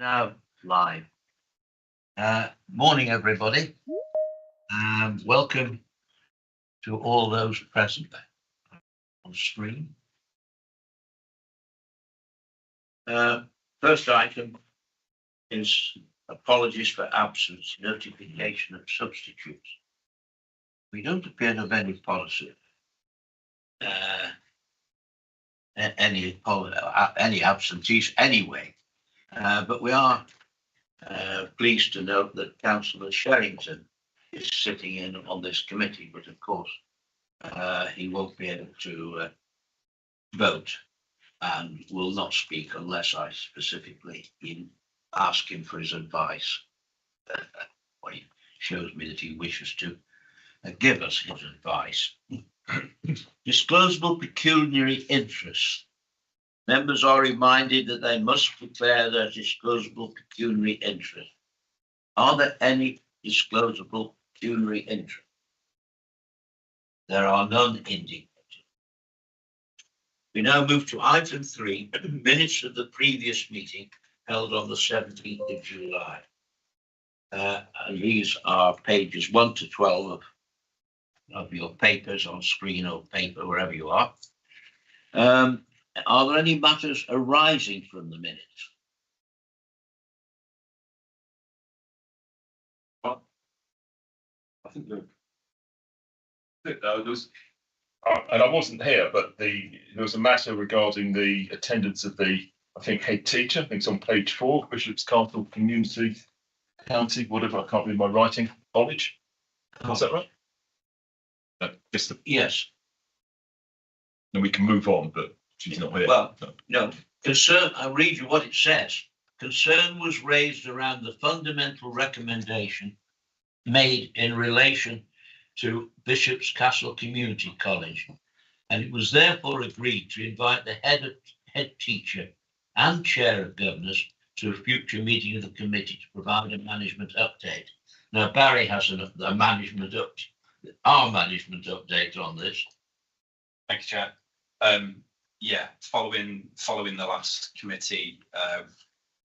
Now live. Morning, everybody. Welcome to all those present on screen. First item is apologies for absence, notification of substitutes. We don't appear to have any policy, any absentees anyway. But we are pleased to note that Councillor Sherrington is sitting in on this committee, but of course he won't be able to vote and will not speak unless I specifically ask him for his advice. Well, he shows me that he wishes to give us his advice. Disclosable pecuniary interest. Members are reminded that they must declare their disclosable pecuniary interest. Are there any disclosable pecuniary interest? There are none indicated. We now move to item 3, minutes of the previous meeting held on the 17th of July. And these are pages 1 to 12 of your papers on screen or paper, wherever you are. Are there any matters arising from the minutes? Well, I think there was, and I wasn't here, but there was a matter regarding the attendance of the, I think, head teacher. I think it's on page 4, Bishop's Castle Community County, whatever, I can't read my writing, college. Is that right? No, just the, yes. And we can move on, but she's not here. Well, no. Concern, I'll read you what it says. Concern was raised around the fundamental recommendation made in relation to Bishop's Castle Community College, and it was therefore agreed to invite the head teacher and chair of governors to a future meeting of the committee to provide a management update. Now, Barry has a management our management update on this. Thank you, Chair. Yeah, following the last committee,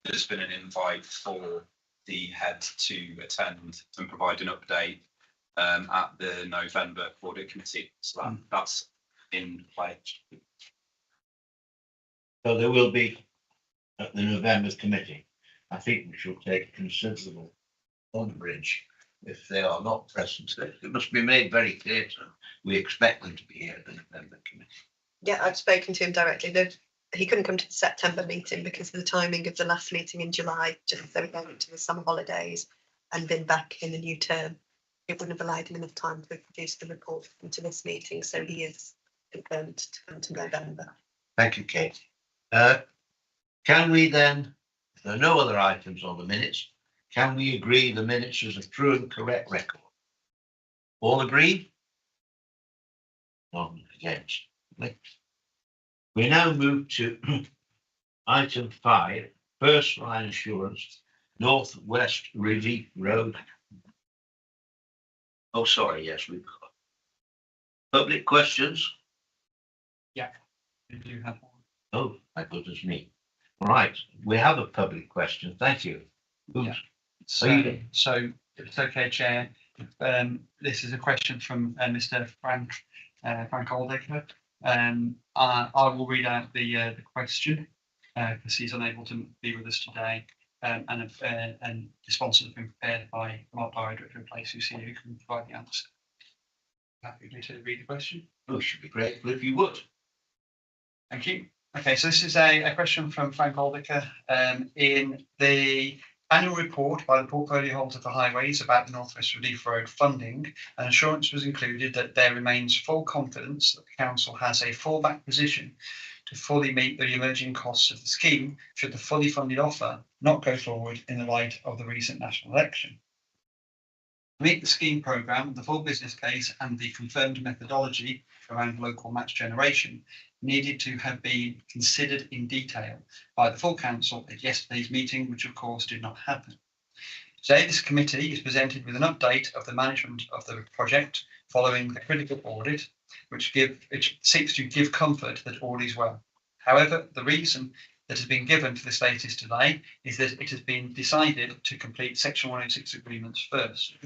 there's been an invite for the head to attend and provide an update at the November audit committee. So that's in play. So there will be at the November committee. I think we should take considerable umbrage if they are not present. It must be made very clear to them. We expect them to be here at the November committee. Yeah, I've spoken to him directly. He couldn't come to the September meeting because of the timing of the last meeting in July, just as they were going into the summer holidays and been back in the new term. It wouldn't have allowed him enough time to produce the report into this meeting, so he is confirmed to come to November. Thank you, Kate. Can we then, if there are no other items on the minutes, can we agree the minutes as a true and correct record? All agree? None against. We now move to item 5, first line assurance, Northwest Relief Road. Oh, sorry, yes, we've got public questions. Yeah, we do have one. Oh, my goodness me. All right, we have a public question. Thank you. Yeah. So if it's okay, Chair, this is a question from Mr. Frank Aldecker. I will read out the question because he's unable to be with us today, and the responses have been prepared by Mark Barry, Director of Place, who can provide the answer. Happy to read the question. Oh, should be grateful if you would. Thank you. Okay, so this is a question from Frank Aldecker. In the annual report by the portfolio holder for highways about the Northwest Relief Road funding, an assurance was included that there remains full confidence that the council has a fallback position to fully meet the emerging costs of the scheme should the fully funded offer not go forward in the light of the recent national election. To meet the scheme programme, the full business case and the confirmed methodology around local match generation needed to have been considered in detail by the full council at yesterday's meeting, which of course did not happen. Today, this committee is presented with an update of the management of the project following the critical audit, which seeks to give comfort that all is well. However, the reason that has been given for this latest delay is that it has been decided to complete Section 106 agreements first.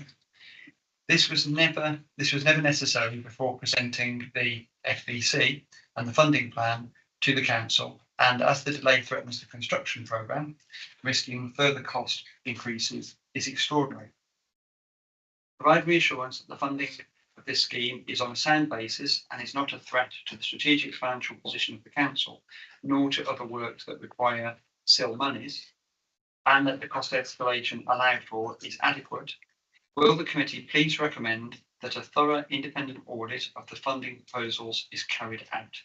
This was never necessary before presenting the FBC and the funding plan to the council, and as the delay threatens the construction programme, risking further cost increases is extraordinary. Provide reassurance that the funding of this scheme is on a sound basis and is not a threat to the strategic financial position of the council, nor to other works that require SIL monies, and that the cost escalation allowed for is adequate. Will the committee please recommend that a thorough independent audit of the funding proposals is carried out?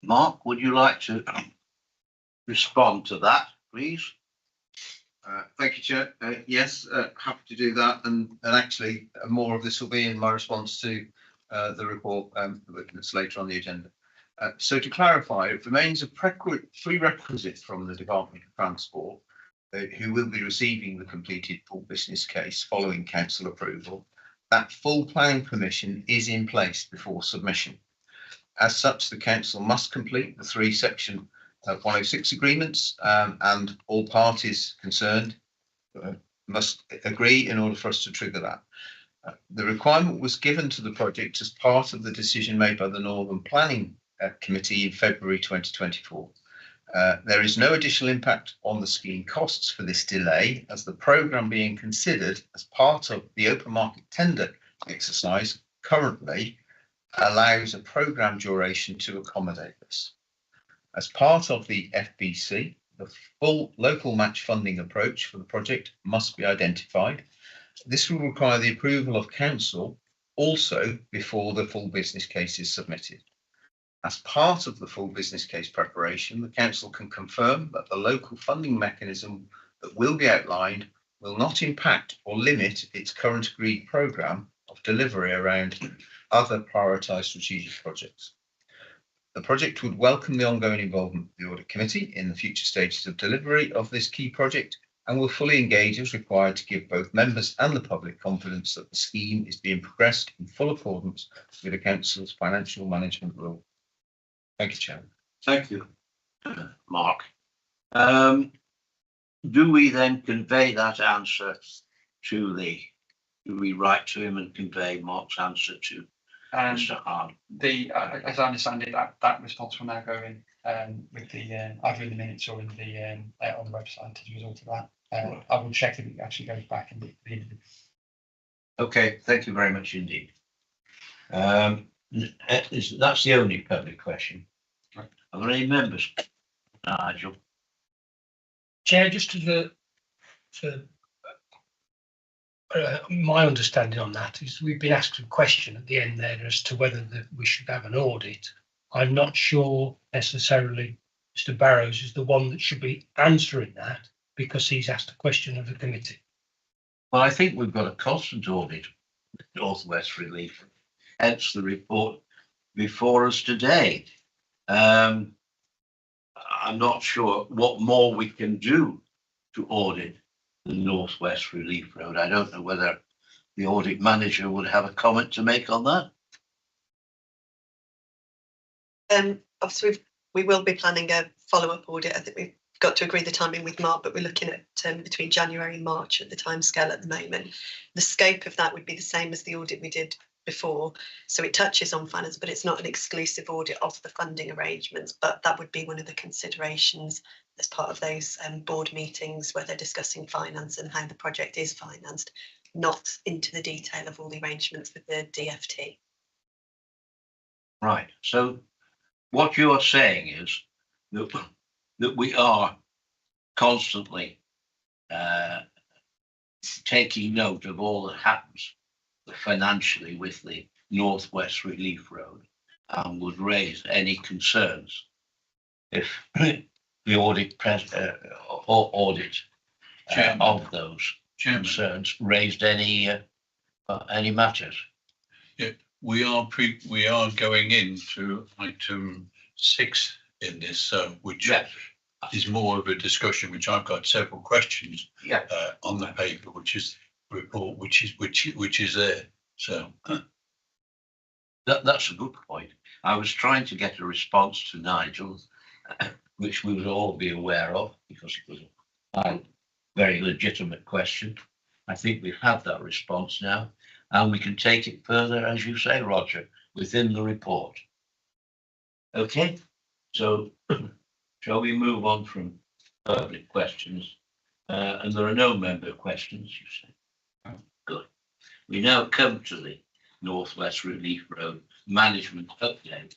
Mark, would you like to respond to that, please? Thank you, Chair. Yes, happy to do that. And actually, more of this will be in my response to the report that's later on the agenda. So to clarify, it remains a prerequisite from the Department of Transport, who will be receiving the completed full business case following council approval, that full planning permission is in place before submission. As such, the council must complete the 3 Section 106 agreements, and all parties concerned must agree in order for us to trigger that. The requirement was given to the project as part of the decision made by the Northern Planning Committee in February 2024. There is no additional impact on the scheme costs for this delay, as the programme being considered as part of the open market tender exercise currently allows a programme duration to accommodate this. As part of the FBC, the full local match funding approach for the project must be identified. This will require the approval of council also before the full business case is submitted. As part of the full business case preparation, the council can confirm that the local funding mechanism that will be outlined will not impact or limit its current agreed programme of delivery around other prioritised strategic projects. The project would welcome the ongoing involvement of the Audit Committee in the future stages of delivery of this key project, and will fully engage as required to give both members and the public confidence that the scheme is being progressed in full accordance with the Council's financial management rule. Thank you, Chairman. Thank you, Mark. Do we then convey that answer to do we write to him and convey Mark's answer to Mr. Hard? As I understand it, that response will now go in with the either in the minutes or in the on the website as a result of that. I will check if it actually goes back in the interview. Okay, thank you very much indeed. That's the only public question. Right. Are there any members? Nigel. Chair, just my understanding on that is we've been asked a question at the end there as to whether we should have an audit. I'm not sure necessarily Mr. Barrows is the one that should be answering that, because he's asked a question of the committee. Well, I think we've got a constant audit with North West Relief, hence the report before us today. I'm not sure what more we can do to audit the North West Relief Road. I don't know whether the audit manager would have a comment to make on that. Obviously, we will be planning a follow-up audit. I think we've got to agree the timing with Mark, but we're looking at between January and March at the timescale at the moment. The scope of that would be the same as the audit we did before, so it touches on finance, but it's not an exclusive audit of the funding arrangements. But that would be one of the considerations as part of those board meetings where they're discussing finance and how the project is financed, not into the detail of all the arrangements with the DFT. Right. So what you are saying is that we are constantly taking note of all that happens financially with the North West Relief Road, and would raise any concerns if the audit of those concerns raised any matters. Yeah, we are going into item 6 in this, which is more of a discussion, which I've got several questions on the paper, which is report, which is there. So that's a good point. I was trying to get a response to Nigel which we would all be aware of because it was a very legitimate question. I think we have that response now, and we can take it further, as you say, Roger, within the report. Okay, so shall we move on from public questions? And there are no member questions, you say. Good. We now come to the North West Relief Road management update,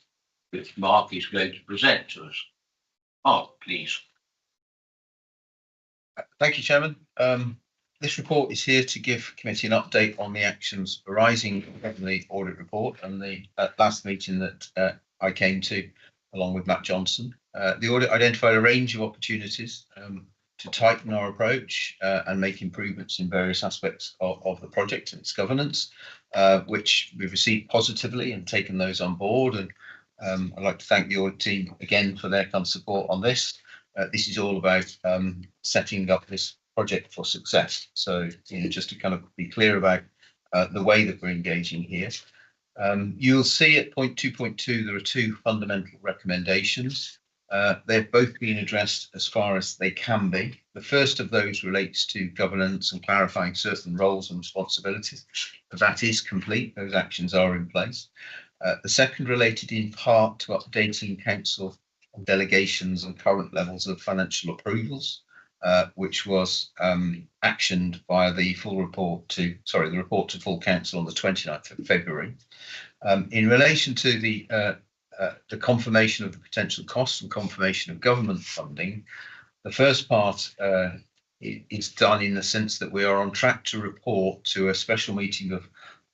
which Mark is going to present to us. Mark, please. Thank you, Chairman. This report is here to give committee an update on the actions arising from the audit report and the last meeting that I came to along with Matt Johnson. The audit identified a range of opportunities to tighten our approach and make improvements in various aspects of the project and its governance, which we've received positively and taken those on board. And I'd like to thank the audit team again for their kind of support on this. This is all about setting up this project for success. So, just to kind of be clear about the way that we're engaging here. You'll see at point 2.2, there are two fundamental recommendations. They've both been addressed as far as they can be. The first of those relates to governance and clarifying certain roles and responsibilities. That is complete. Those actions are in place. The second related in part to updating council delegations and current levels of financial approvals, which was actioned via the report to full council on the 29th of February. In relation to the confirmation of the potential costs and confirmation of government funding, the first part is done in the sense that we are on track to report to a special meeting of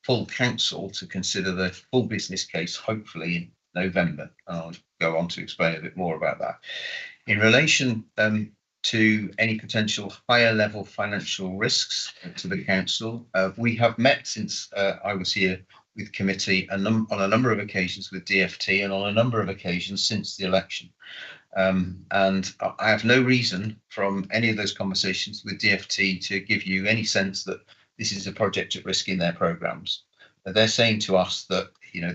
full council to consider the full business case, hopefully in November. I'll go on to explain a bit more about that. In relation to any potential higher level financial risks to the council, we have met since I was here with committee on a number of occasions with DFT and on a number of occasions since the election. And I have no reason from any of those conversations with DFT to give you any sense that this is a project at risk in their programmes. They're saying to us that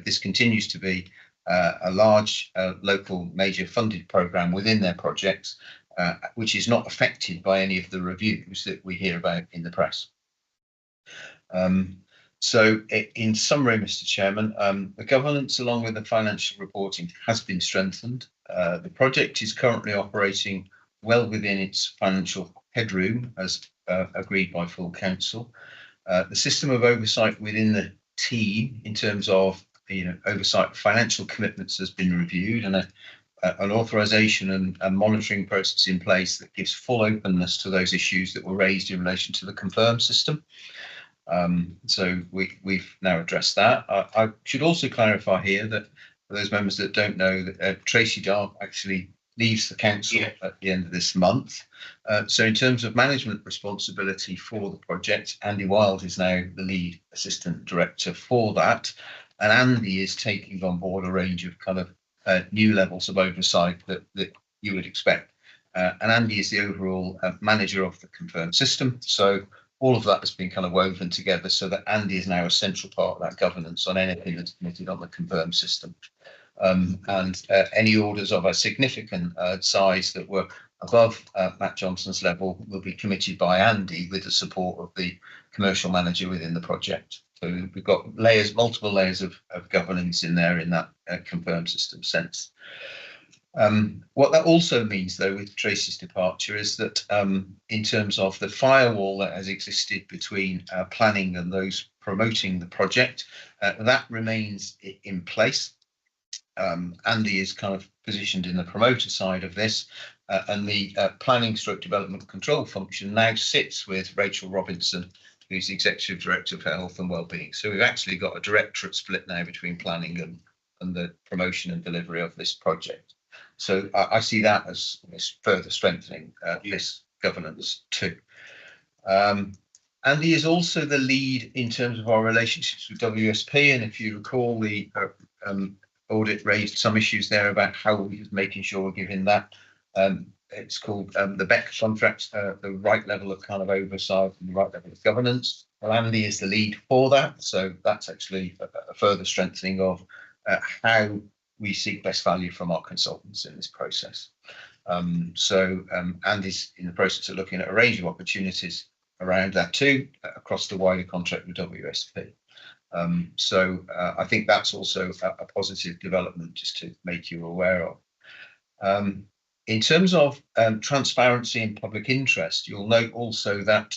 this continues to be a large local major funded programme within their projects, which is not affected by any of the reviews that we hear about in the press. So in summary, Mr. Chairman, the governance along with the financial reporting has been strengthened. The project is currently operating well within its financial headroom as agreed by full council. The system of oversight within the team in terms of oversight financial commitments has been reviewed, and an authorisation and monitoring process in place that gives full openness to those issues that were raised in relation to the confirm system. So we've now addressed that. I should also clarify here that for those members that don't know, that Tracy Dart actually leaves the council at the end of this month. So in terms of management responsibility for the project, Andy Wild is now the lead assistant director for that. And Andy is taking on board a range of kind of new levels of oversight that you would expect. And Andy is the overall manager of the confirmed system. So all of that has been kind of woven together so that Andy is now a central part of that governance on anything that's committed on the confirmed system. And any orders of a significant size that were above Matt Johnson's level will be committed by Andy with the support of the commercial manager within the project. So we've got multiple layers of governance in there in that confirmed system sense. What that also means, though, with Tracy's departure is that in terms of the firewall that has existed between planning and those promoting the project, that remains in place. Andy is kind of positioned in the promoter side of this, and the planning stroke development control function now sits with Rachel Robinson, who's the Executive Director of Health and Wellbeing. So we've actually got a directorate split now between planning and the promotion and delivery of this project. So I see that as further strengthening this governance too. Andy is also the lead in terms of our relationships with WSP. And if you recall, the audit raised some issues there about how we're making sure we're giving that. It's called the BEC contract, the right level of kind of oversight and the right level of governance. Well, Andy is the lead for that. So that's actually a further strengthening of how we seek best value from our consultants in this process. And is in the process of looking at a range of opportunities around that too, across the wider contract with WSP. I think that's also a positive development just to make you aware of. In terms of transparency and public interest, you'll note also that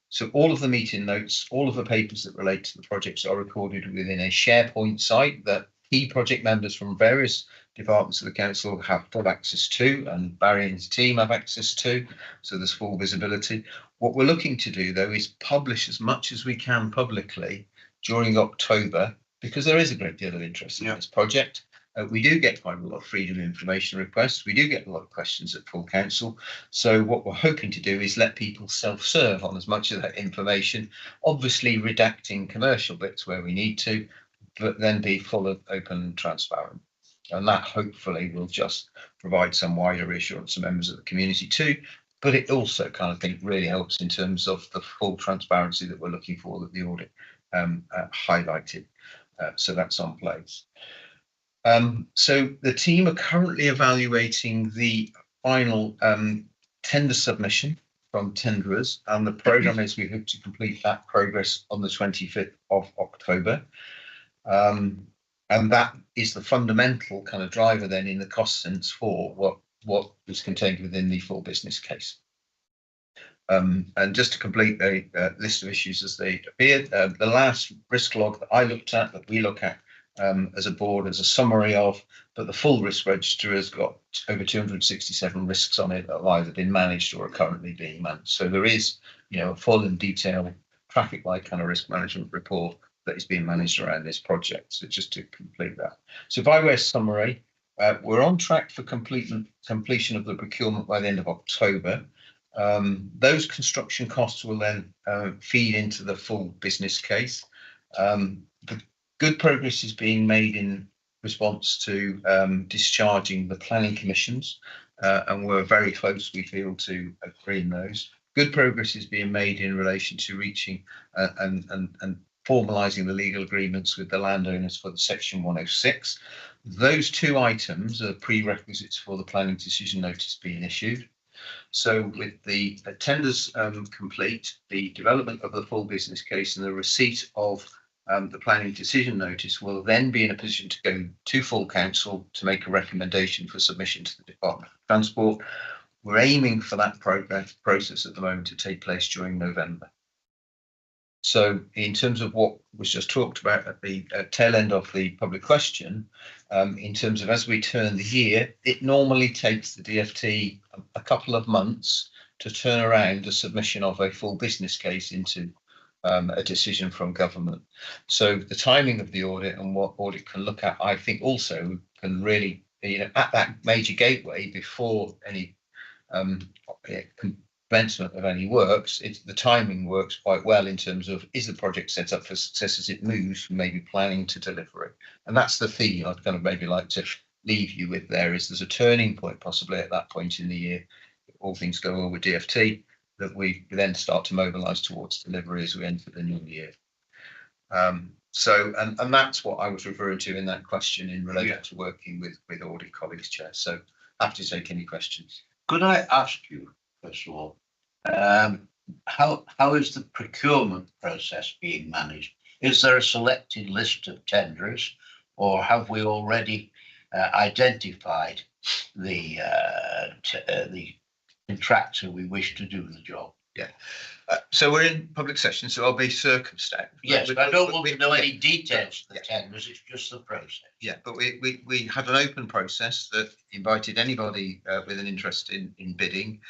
so all of the meeting notes, all of the papers that relate to the projects are recorded within a SharePoint site that key project members from various departments of the council have full access to, and Barry and his team have access to, so there's full visibility. What we're looking to do, though, is publish as much as we can publicly during October, because there is a great deal of interest in this project. We do get quite a lot of freedom of information requests. We do get a lot of questions at full council. So what we're hoping to do is let people self-serve on as much of that information, obviously redacting commercial bits where we need to, but then be full of open and transparent. And that hopefully will just provide some wider reassurance to members of the community too. But it also kind of think really helps in terms of the full transparency that we're looking for, that the audit highlighted. So that's on place. So the team are currently evaluating the final tender submission from tenderers, and the programme is we hope to complete that progress on the 25th of October. And that is the fundamental kind of driver then in the cost sense for what was contained within the full business case. And just to complete the list of issues as they appeared, the last risk log that I looked at, that we look at as a board, as a summary of, but the full risk register has got over 267 risks on it that have either been managed or are currently being managed. So there is, a full and detailed traffic light kind of risk management report that is being managed around this project. So just to complete that. So by way of summary, we're on track for completion of the procurement by the end of October. Those construction costs will then feed into the full business case. The good progress is being made in response to discharging the planning commissions, and we're very close, we feel, to agreeing those. Good progress is being made in relation to reaching and formalising the legal agreements with the landowners for the Section 106. Those two items are prerequisites for the planning decision notice being issued. So with the tenders complete, the development of the full business case and the receipt of the planning decision notice will then be in a position to go to full council to make a recommendation for submission to the Department of Transport. We're aiming for that process at the moment to take place during November. So in terms of what was just talked about at the tail end of the public question, in terms of as we turn the year, it normally takes the DFT a couple of months to turn around a submission of a full business case into a decision from government. So the timing of the audit and what audit can look at, I think also can really, at that major gateway before any commencement of any works, the timing works quite well in terms of, is the project set up for success as it moves from maybe planning to delivery? And that's the theme I'd kind of maybe like to leave you with there, is there's a turning point possibly at that point in the year, if all things go well with DFT, that we then start to mobilise towards delivery as we enter the new year. And that's what I was referring to in that question in relation to working with audit colleagues, Chair. So happy to take any questions. Could I ask you, first of all, how is the procurement process being managed? Is there a selected list of tenderers, or have we already identified the contractor we wish to do the job? Yeah. So we're in public session, so I'll be circumspect. Yes, but I don't want to know any details of the tenders, it's just the process. Yeah, but we had an open process that invited anybody with an interest in bidding.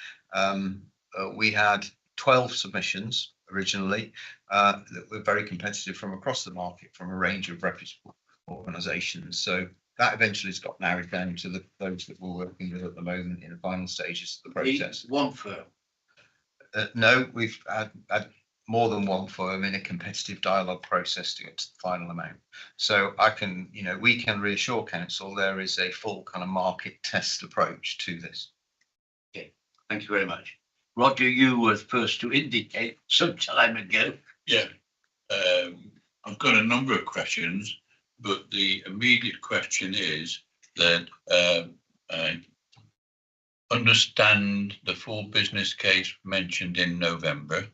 We had 12 submissions originally that were very competitive from across the market from a range of reputable organisations. So that eventually has got narrowed down to those that we're working with at the moment in the final stages of the process. One firm? No, we've had more than one firm in a competitive dialogue process to get to the final amount. So we can reassure council there is a full kind of market test approach to this. Okay, thank you very much. Roger, you were first to indicate some time ago. Yeah, I've got a number of questions, but the immediate question is that I understand the full business case mentioned in November.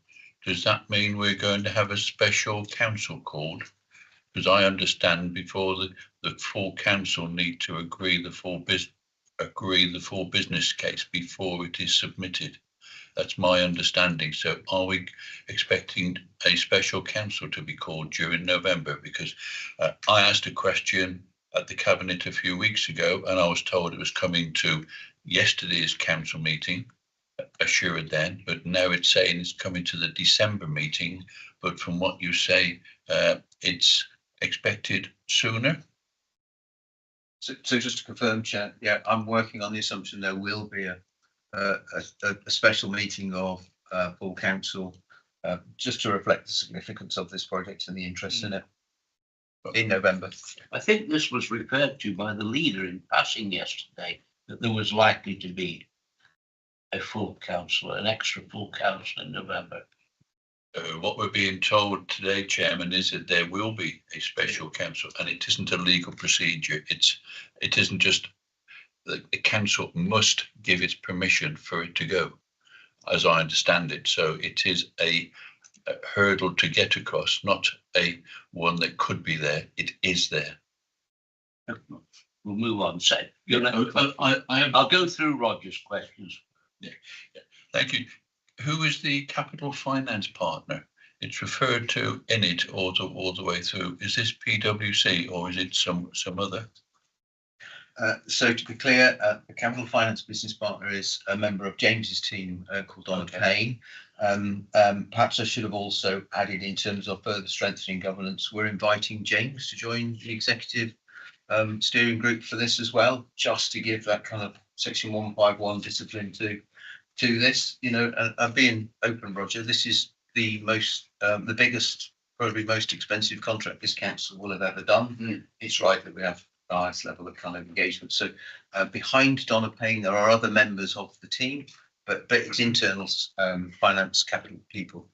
Does that mean we're going to have a special council called? Because I understand before the full council need to agree the full business case before it is submitted. That's my understanding. So are we expecting a special council to be called during November? Because I asked a question at the cabinet a few weeks ago and I was told it was coming to yesterday's council meeting, assured then, but now it's saying it's coming to the December meeting. But from what you say, it's expected sooner. So just to confirm, Chair, yeah, I'm working on the assumption there will be a special meeting of full council just to reflect the significance of this project and the interest in it in November. I think this was referred to by the leader in passing yesterday, that there was likely to be a full council, an extra full council in November. What we're being told today, Chairman, is that there will be a special council, and it isn't a legal procedure. It isn't just the council must give its permission for it to go, as I understand it. So it is a hurdle to get across, not a one that could be there. It is there. We'll move on. So, I'll go through Roger's questions. Yeah. Thank you. Who is the capital finance partner? It's referred to in it all the way through. Is this PwC or is it some other? So to be clear, the capital finance business partner is a member of James's team called Donna Payne. Perhaps I should have also added, in terms of further strengthening governance, we're inviting James to join the executive steering group for this as well, just to give that kind of section 151 discipline to this. You know, and being open, Roger, this is the biggest, probably most expensive contract this council will have ever done. It's right that we have the highest level of kind of engagement. So behind Donna Payne, there are other members of the team, but it's internal finance capital people.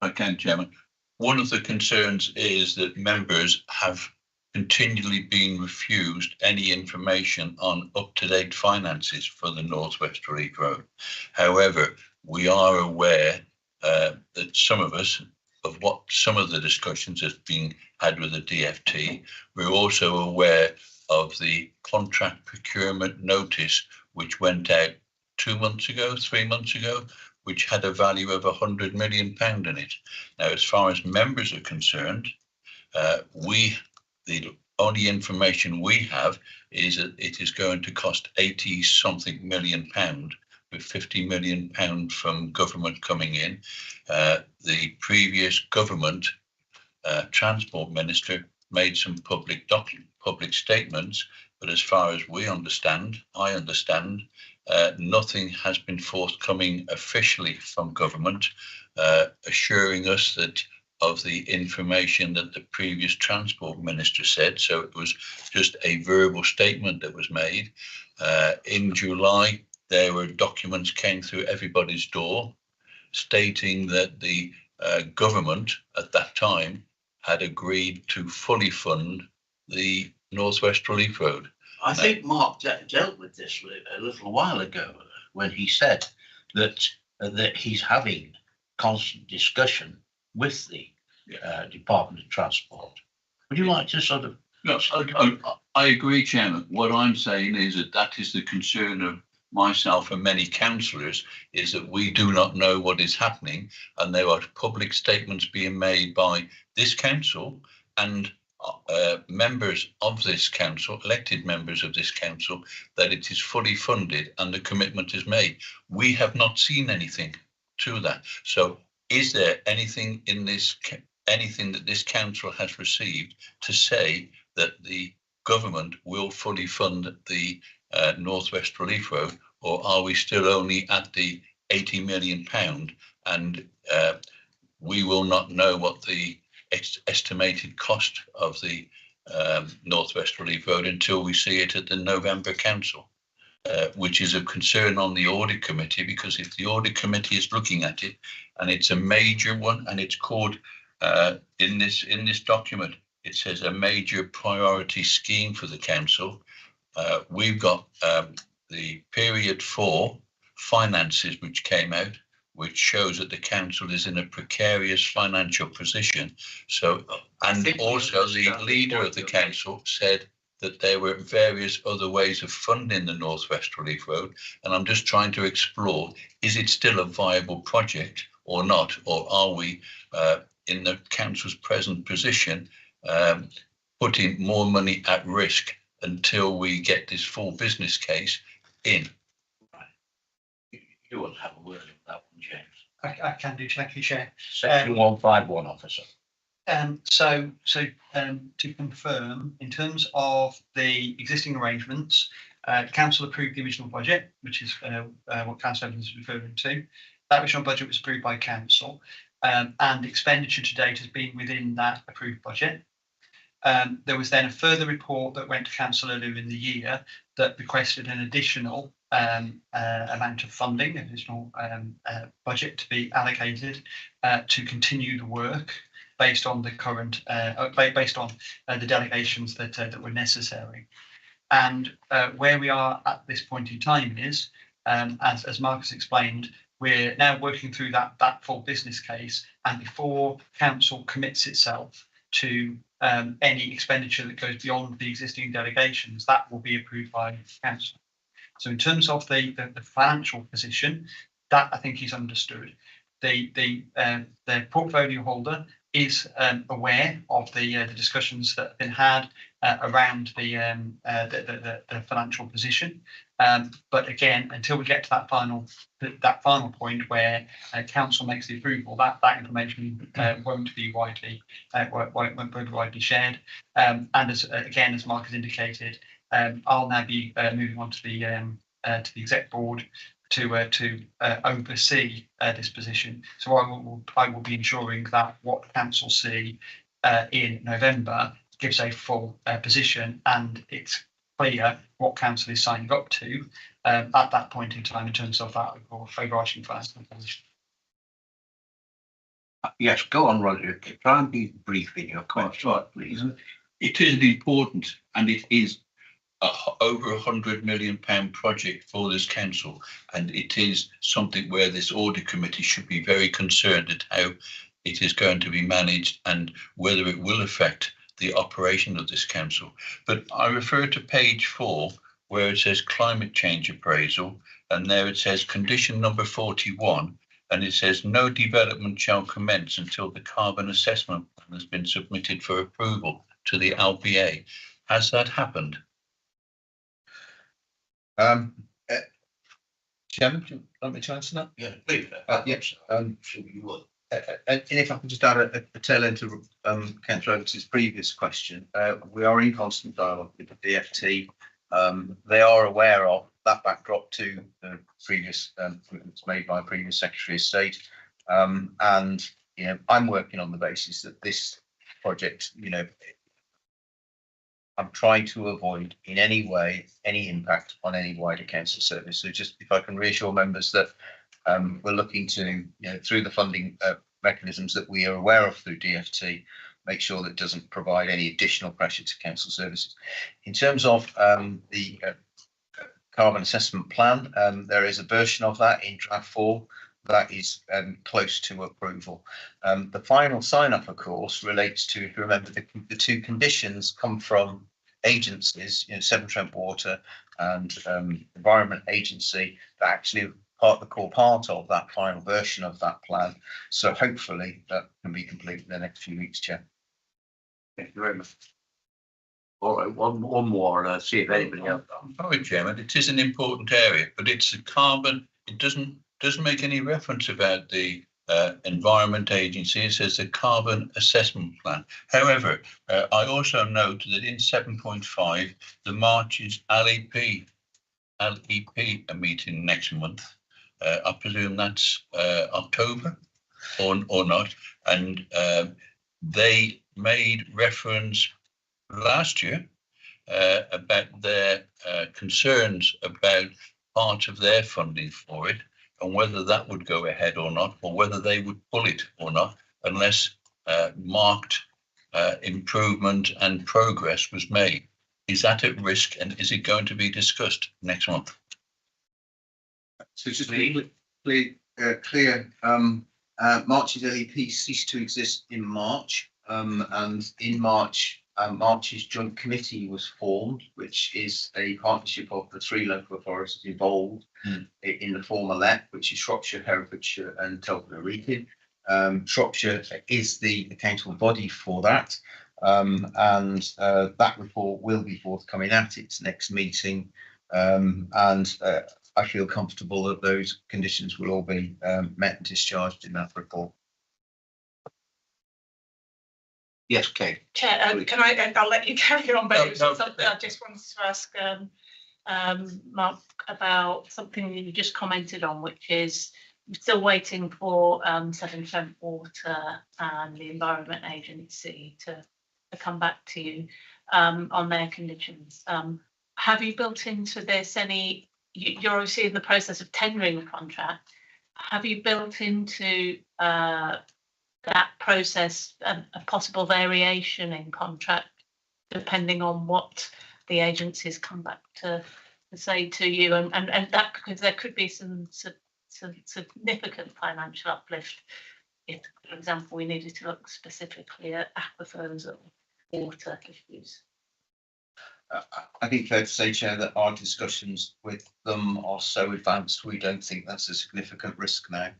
I can, Chairman. One of the concerns is that members have continually been refused any information on up-to-date finances for the North West Relief Road. However, we are aware that some of us, of what some of the discussions have been had with the DFT. We're also aware of the contract procurement notice, which went out 3 months ago, which had a value of £100 million in it. Now, as far as members are concerned, the only information we have is that it is going to cost 80-something million pound, with £50 million from government coming in. The previous government transport minister made some public statements, but as far as I understand, nothing has been forthcoming officially from government, assuring us that of the information that the previous transport minister said. So it was just a verbal statement that was made. In July, there were documents came through everybody's door stating that the government at that time had agreed to fully fund the North West Relief Road. I think Mark dealt with this a little while ago when he said that he's having constant discussion with the Department of Transport. Would you like to sort of? Yes, I agree, Chairman. What I'm saying is that is the concern of myself and many councillors, is that we do not know what is happening, and there are public statements being made by this council and members of this council, elected members of this council, that it is fully funded and the commitment is made. We have not seen anything to that. So is there anything in this, anything that this council has received to say that the government will fully fund the North West Relief Road, or are we still only at the £80 million and we will not know what the estimated cost of the North West Relief Road until we see it at the November council, which is a concern on the audit committee, because if the audit committee is looking at it and it's a major one and it's called in this document, it says a major priority scheme for the council. We've got the period 4 finances which came out, which shows that the council is in a precarious financial position. So, and also the leader of the council said that there were various other ways of funding the North West Relief Road. And I'm just trying to explore, is it still a viable project or not? Or are we in the council's present position putting more money at risk until we get this full business case in? You want to have a word on that one, James? I can do, thank you, Chair. Section 151, officer. To confirm, in terms of the existing arrangements, council approved the original budget, which is what council Evans is referring to. That original budget was approved by council, and expenditure to date has been within that approved budget. There was then a further report that went to council earlier in the year that requested an additional amount of funding, additional budget to be allocated to continue the work based on the current, based on the delegations that were necessary. And where we are at this point in time is, as Marcus explained, we're now working through that full business case, and before council commits itself to any expenditure that goes beyond the existing delegations, that will be approved by council. So in terms of the financial position, that I think is understood. The portfolio holder is aware of the discussions that have been had around the financial position. But again, until we get to that final point where council makes the approval, that information won't be widely shared. And as Mark has indicated, I'll now be moving on to the exec board to oversee this position. So I will be ensuring that what council see in November gives a full position, and it's clear what council is signing up to at that point in time in terms of that overarching financial position. Yes, go on, Roger. Try and be brief in your question, please. It is important, and it is over £100 million project for this council, and it is something where this audit committee should be very concerned at how it is going to be managed and whether it will affect the operation of this council. But I refer to page 4 where it says climate change appraisal, and there it says condition number 41, and it says no development shall commence until the carbon assessment plan has been submitted for approval to the LPA. Has that happened? Chairman, do you want me to answer that? Yeah, please. Yes. Sure you would. And if I can just add a tail end to Councillor Oates' previous question, we are in constant dialogue with the DFT. They are aware of that backdrop to the previous commitments made by previous Secretary of State, and I'm working on the basis that this project, I'm trying to avoid in any way any impact on any wider council service. So just if I can reassure members that we're looking to, through the funding mechanisms that we are aware of through DFT, make sure that it doesn't provide any additional pressure to council services. In terms of the carbon assessment plan, there is a version of that in draft 4 that is close to approval. The final sign-off, of course, relates to, if you remember, the two conditions come from agencies, Severn Trent Water and Environment Agency, that actually the core part of that final version of that plan. So hopefully that can be complete in the next few weeks, Chair. Thank you very much. All right, one more. See if anybody else. Sorry, Chairman, it is an important area, but it's the carbon. It doesn't make any reference about the Environment Agency. It says the carbon assessment plan. However, I also note that in 7.5, the March's LEP are meeting next month. I presume that's October or not. And they made reference last year about their concerns about part of their funding for it, and whether that would go ahead or not, or whether they would pull it or not, unless marked improvement and progress was made. Is that at risk, and is it going to be discussed next month? So just to be clear, March's LEP ceased to exist in March, and in March, March's joint committee was formed, which is a partnership of the 3 local authorities involved in the former LEP, which is Shropshire, Herefordshire and Telford and Wrekin. Shropshire is the accountable body for that, and that report will be forthcoming at its next meeting, and I feel comfortable that those conditions will all be met and discharged in that report. Yes, Kate. Chair, can I'll let you carry on, but No, it was no. something I just wanted to ask Mark about something you just commented on, which is we're still waiting for Severn Trent Water and the Environment Agency to come back to you on their conditions. Have you built into this any? You're obviously in the process of tendering the contract. Have you built into that process a possible variation in contract depending on what the agencies come back to say to you, and that, because there could be some significant financial uplift if, for example, we needed to look specifically at aquifers or water issues? I think fair to say, Chair, that our discussions with them are so advanced, we don't think that's a significant risk now.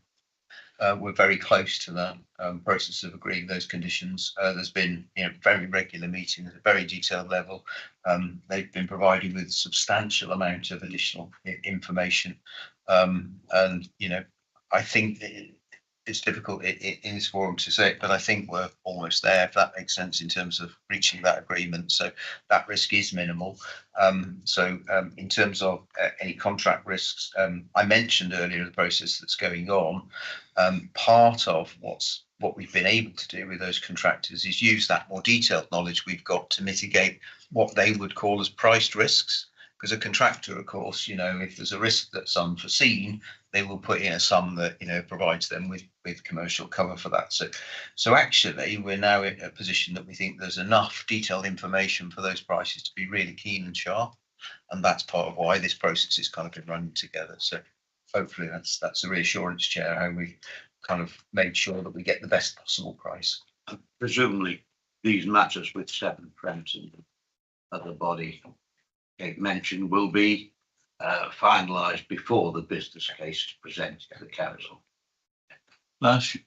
We're very close to the process of agreeing those conditions. There's been very regular meetings at a very detailed level. They've been provided with substantial amount of additional information, and I think it's difficult in this forum to say it, but I think we're almost there, if that makes sense, in terms of reaching that agreement. So that risk is minimal. In terms of any contract risks, I mentioned earlier the process that's going on. Part of what we've been able to do with those contractors is use that more detailed knowledge we've got to mitigate what they would call as priced risks. Because a contractor, of course, if there's a risk that's unforeseen, they will put in a sum that provides them with commercial cover for that. So actually, we're now in a position that we think there's enough detailed information for those prices to be really keen and sharp, and that's part of why this process is kind of been running together. So hopefully that's a reassurance, Chair, how we kind of made sure that we get the best possible price. Presumably, these matters with Severn Trent and other body mentioned will be finalised before the business case is presented to the council. Last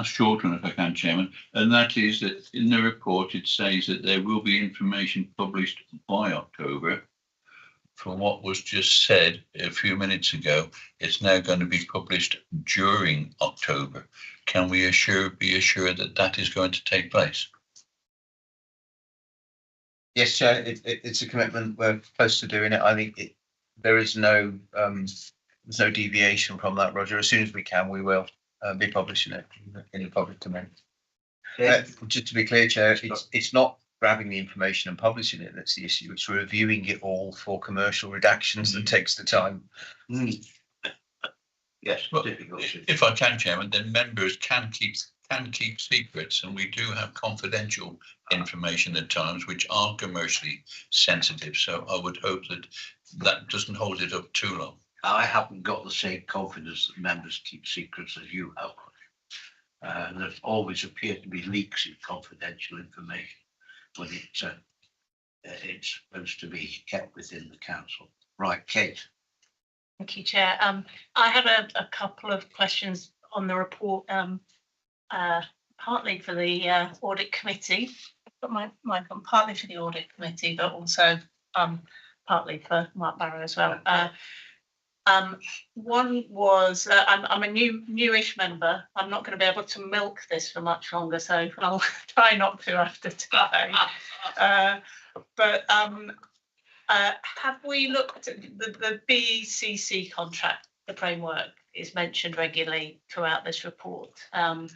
short one, if I can, Chairman, and that is that in the report it says that there will be information published by October. From what was just said a few minutes ago, it's now going to be published during October. Can we be assured that that is going to take place? Yes, Chair, it's a commitment. We're close to doing it. I think there is no there's no deviation from that, Roger. As soon as we can, we will be publishing it in the public domain. Just to be clear, Chair, it's not grabbing the information and publishing it that's the issue. It's reviewing it all for commercial redactions that takes the time. Yes, well, difficult. If I can, Chairman, then members can keep secrets, and we do have confidential information at times which are commercially sensitive. So I would hope that doesn't hold it up too long. I haven't got the same confidence that members keep secrets as you have. There always appear to be leaks in confidential information when it's supposed to be kept within the council. Right, Kate. Thank you, Chair. I have a couple of questions on the report, partly for the audit committee, but partly for the audit committee, but also partly for Mark Barrow as well. One was I'm a newish member. I'm not going to be able to milk this for much longer, so I'll try not to after today. But have we looked at the BECC contract? The framework is mentioned regularly throughout this report, and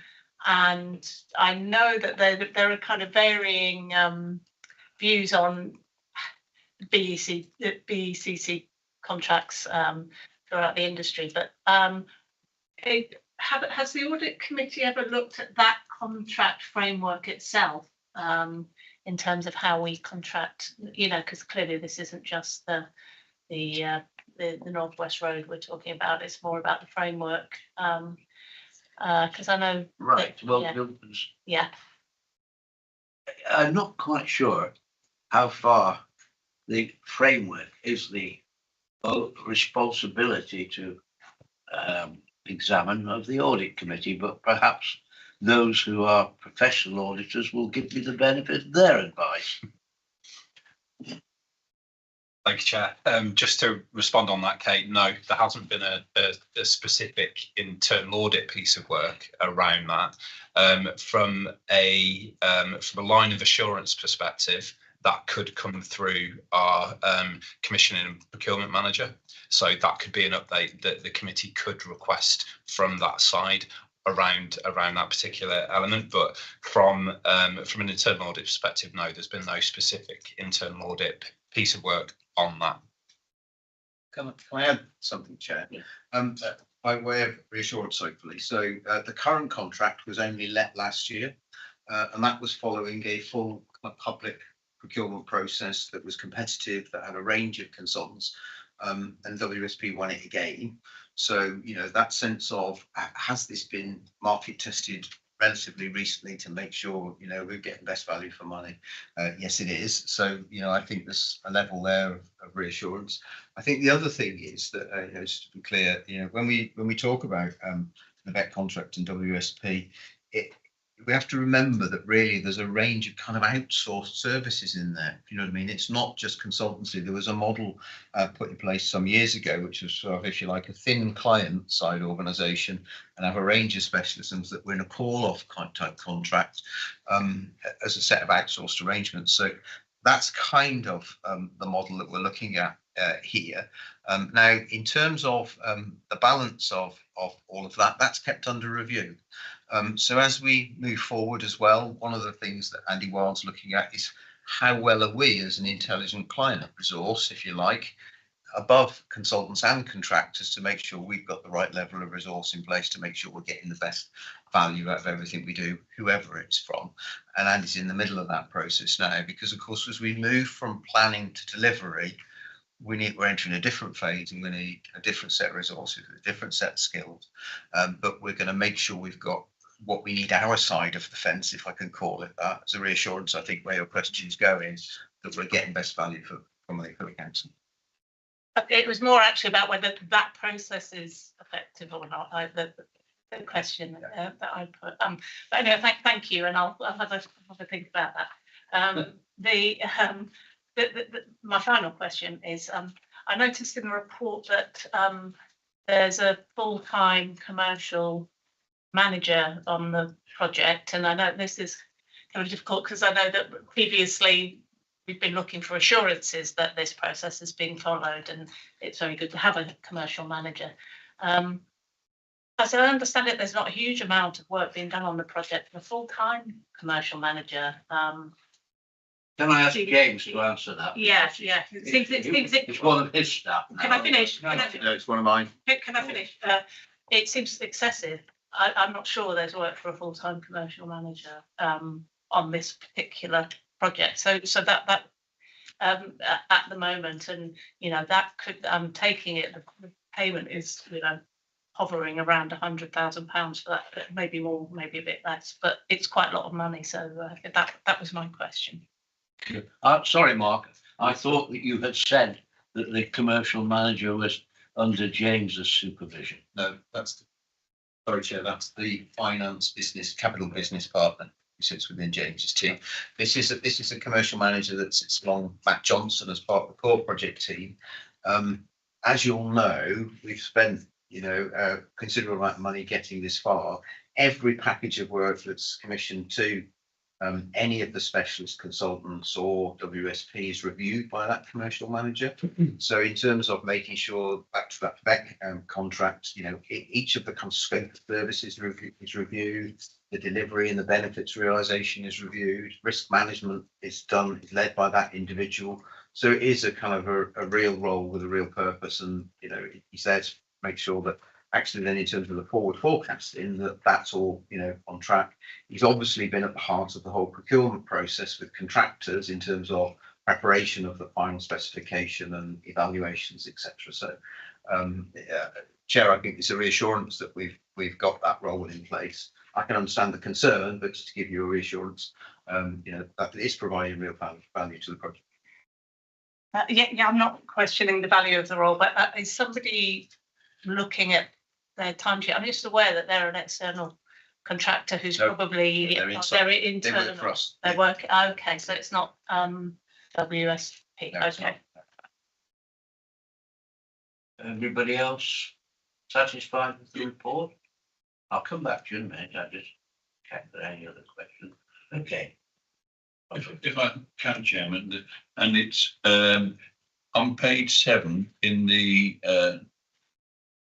I know that there are kind of varying views on BECC contracts throughout the industry, but has the audit committee ever looked at that contract framework itself in terms of how we contract, you know, because clearly this isn't just the Northwest Road we're talking about, it's more about the framework. Because I know. Right, well, Yeah. I'm not quite sure how far the framework is the responsibility to examine of the audit committee, but perhaps those who are professional auditors will give me the benefit of their advice. Thank you, Chair. Just to respond on that, Kate, no, there hasn't been a specific internal audit piece of work around that. From a line of assurance perspective, that could come through our commissioning and procurement manager. So that could be an update that the committee could request from that side around that particular element. But from an internal audit perspective, no, there's been no specific internal audit piece of work on that. Can I add something, Chair? Yeah. By way of reassurance, hopefully. So the current contract was only let last year, and that was following a full public procurement process that was competitive, that had a range of consultants, and WSP won it again. So, you know, that sense of, has this been market tested relatively recently to make sure, you know, we're getting best value for money? Yes, it is. So, you know, I think there's a level there of reassurance. I think the other thing is that, you know, just to be clear, you know, when we talk about the vet contract and WSP, we have to remember that really there's a range of kind of outsourced services in there. You know what I mean? It's not just consultancy. There was a model put in place some years ago, which was sort of, if you like, a thin client side organisation, and have a range of specialisms that were in a call-off type contract as a set of outsourced arrangements. So that's kind of the model that we're looking at here. Now, in terms of the balance of all of that, that's kept under review. So as we move forward as well, one of the things that Andy Wild's looking at is how well are we as an intelligent client resource, if you like, above consultants and contractors, to make sure we've got the right level of resource in place to make sure we're getting the best value out of everything we do, whoever it's from. And Andy's in the middle of that process now, because of course, as we move from planning to delivery, we're entering a different phase, and we need a different set of resources, a different set of skills. But we're going to make sure we've got what we need our side of the fence, if I can call it that, as a reassurance. I think where your question's going, that we're getting best value for money for the council. It was more actually about whether that process is effective or not. The question that I put. But anyway, thank you, and I'll have a think about that. My final question is, I noticed in the report that there's a full-time commercial manager on the project, and I know this is kind of difficult because I know that previously we've been looking for assurances that this process is being followed, and it's very good to have a commercial manager. As I understand it, there's not a huge amount of work being done on the project for a full-time commercial manager. Can I ask James to answer that? Yeah. It's one of his staff. Can I finish? No, it's one of mine. Can I finish? It seems excessive. I'm not sure there's work for a full-time commercial manager on this particular project. So that at the moment, and you know, that could, I'm taking it, the payment is, you know, hovering around £100,000 for that, but maybe more, maybe a bit less, but it's quite a lot of money. So that was my question. Sorry, Mark. I thought that you had said that the commercial manager was under James's supervision. No, sorry, Chair, that's the finance business, capital business partner who sits within James's team. This is a commercial manager that sits along Matt Johnson as part of the core project team. As you all know, we've spent, you know, a considerable amount of money getting this far. Every package of work that's commissioned to any of the specialist consultants or WSP is reviewed by that commercial manager. So in terms of making sure, back to that VEC contract, you know, each of the kind of scope of services is reviewed, the delivery and the benefits realisation is reviewed, risk management is led by that individual. So it is a kind of a real role with a real purpose, and you know, he's there to make sure that actually then in terms of the forward forecasting, that's all, on track. He's obviously been at the heart of the whole procurement process with contractors in terms of preparation of the final specification and evaluations, etc. So, Chair, I think it's a reassurance that we've got that role in place. I can understand the concern, but just to give you a reassurance, that it is providing real value to the project. Yeah, I'm not questioning the value of the role, but is somebody looking at their timesheet? I'm just aware that they're an external contractor who's probably they're internal. They work for us. They work. Okay, so it's not WSP. No, it's Okay. Everybody else satisfied with the report? I'll come back to you in a minute. I just check for any other questions. Okay. If I can, Chairman, and it's on page 7 in the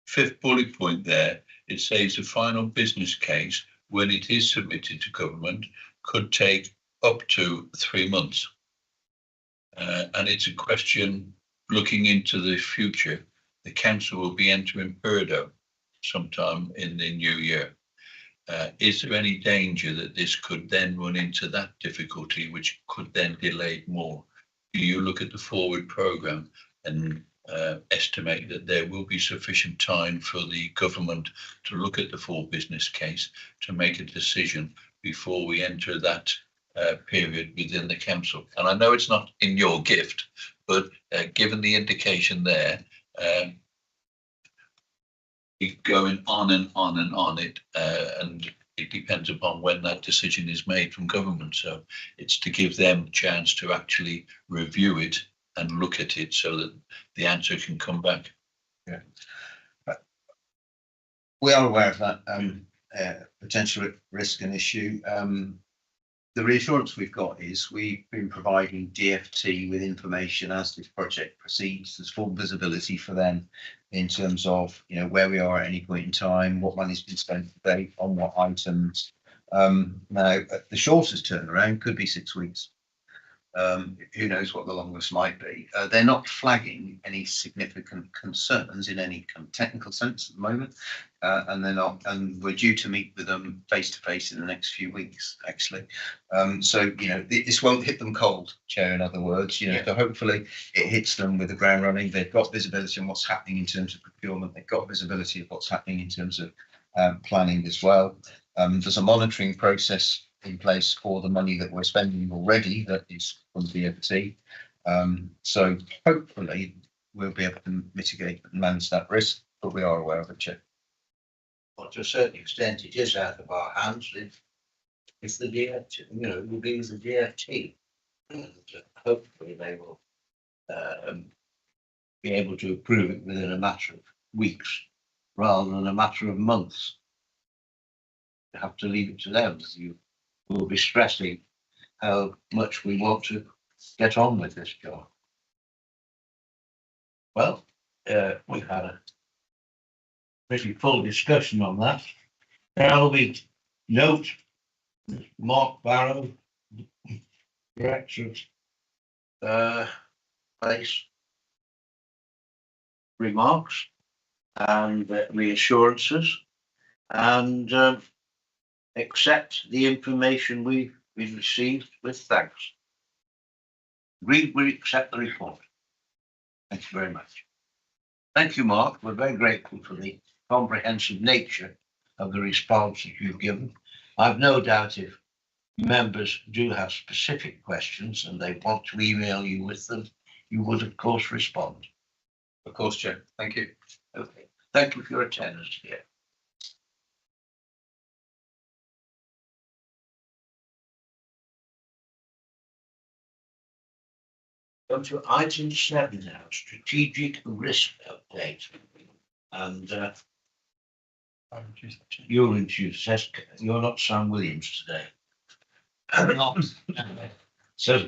5th bullet point there, it says the final business case, when it is submitted to government, could take up to 3 months. And it's a question looking into the future. The council will be entering Purdo sometime in the new year. Is there any danger that this could then run into that difficulty, which could then delay more? Do you look at the forward programme and estimate that there will be sufficient time for the government to look at the full business case to make a decision before we enter that period within the council? And I know it's not in your gift, but given the indication there, going on and on and on it, and it depends upon when that decision is made from government. So it's to give them a chance to actually review it and look at it so that the answer can come back. Yeah. We are aware of that potential risk and issue. The reassurance we've got is we've been providing DfT with information as this project proceeds. There's full visibility for them in terms of where we are at any point in time, what money's been spent today on what items. Now, the shortest turnaround could be 6 weeks. Who knows what the longest might be. They're not flagging any significant concerns in any kind of technical sense at the moment, and they're not. And we're due to meet with them face to face in the next few weeks, actually. So this won't hit them cold, Chair. In other words, so hopefully it hits them with the ground running. They've got visibility on what's happening in terms of procurement. They've got visibility of what's happening in terms of planning as well. There's a monitoring process in place for the money that we're spending already that is from DfT. So hopefully we'll be able to mitigate and manage that risk, but we are aware of it, Chair. Well, to a certain extent, it is out of our hands. If the DfT, it will be with the DfT, and hopefully they will be able to approve it within a matter of weeks rather than a matter of months. You have to leave it to them. You will be stressing how much we want to get on with this job. Well, we've had a pretty full discussion on that. Now we note Mark Barrow, Director of Place, remarks and reassurances, and accept the information we've received with thanks. We accept the report. Thank you very much. Thank you, Mark. We're very grateful for the comprehensive nature of the response that you've given. I've no doubt if members do have specific questions and they want to email you with them, you would of course respond. Of course, Chair. Thank you. Okay. Thank you for your attendance here. Go to item 7 now, strategic risk update. And you're introduced. You're not Sam Williams today. Not. Says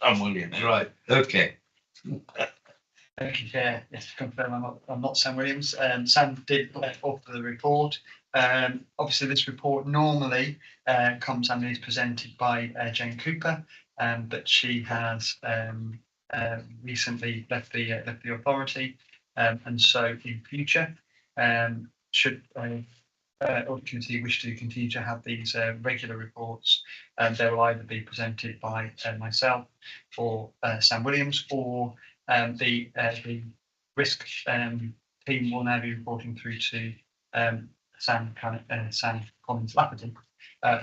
Sam Williams, right? Okay. Thank you, Chair. Yes, to confirm, I'm not Sam Williams. Sam did author the report. Obviously, this report normally comes and is presented by Jane Cooper, but she has recently left the authority, and so in future should Audit Committee wish to continue to have these regular reports, they will either be presented by myself or Sam Williams, or the risk team will now be reporting through to Sam Collins Lafferty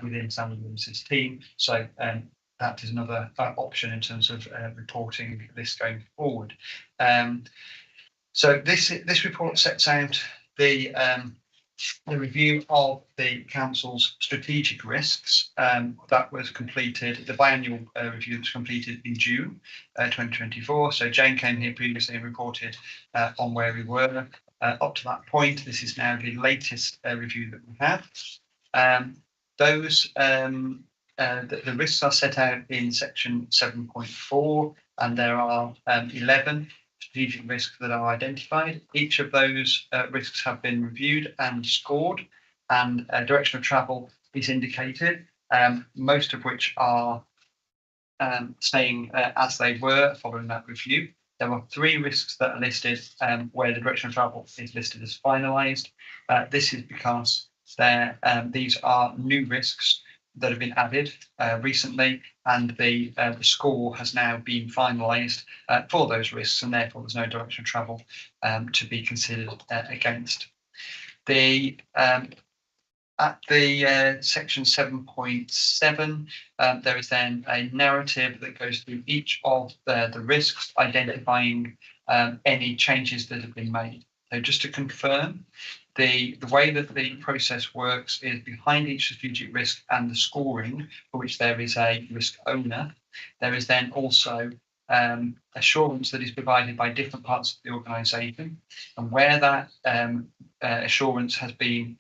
within Sam Williams's team. So that is another option in terms of reporting this going forward. So this report sets out the review of the council's strategic risks that was completed, the biannual review that was completed in June 2024. So Jane came here previously and reported on where we were up to that point. This is now the latest review that we have. The risks are set out in section 7.4, and there are 11 strategic risks that are identified. Each of those risks have been reviewed and scored, and direction of travel is indicated, most of which are staying as they were following that review. There are 3 risks that are listed where the direction of travel is listed as finalised. This is because these are new risks that have been added recently, and the score has now been finalised for those risks, and therefore there's no direction of travel to be considered against. At the section 7.7, there is then a narrative that goes through each of the risks, identifying any changes that have been made. So just to confirm, the way that the process works is behind each strategic risk and the scoring, for which there is a risk owner, there is then also assurance that is provided by different parts of the organisation, and where that assurance has been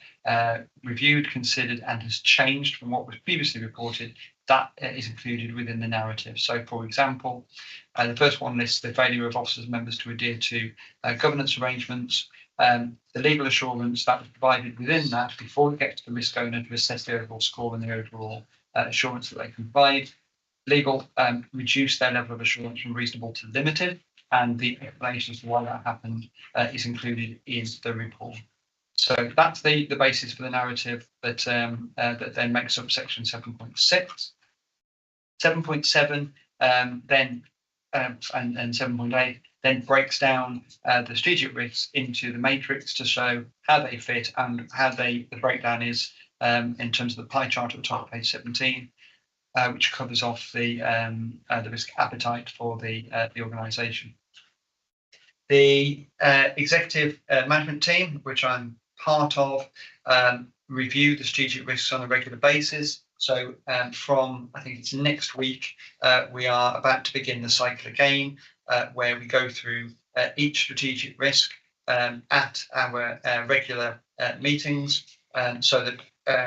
reviewed, considered, and has changed from what was previously reported, that is included within the narrative. So, for example, the first one lists the failure of officers and members to adhere to governance arrangements. The legal assurance that was provided within that before it gets to the risk owner to assess the overall score and the overall assurance that they can provide. Legal reduce their level of assurance from reasonable to limited, and the explanation as to why that happened is included in the report. So that's the basis for the narrative that that then makes up section 7.6. 7.7 then and 7.8 then breaks down the strategic risks into the matrix to show how they fit and how the breakdown is in terms of the pie chart at the top of page 17, which covers off the risk appetite for the organisation. The executive management team, which I'm part of, review the strategic risks on a regular basis. So from, I think it's next week, we are about to begin the cycle again, where we go through each strategic risk at our regular meetings, so that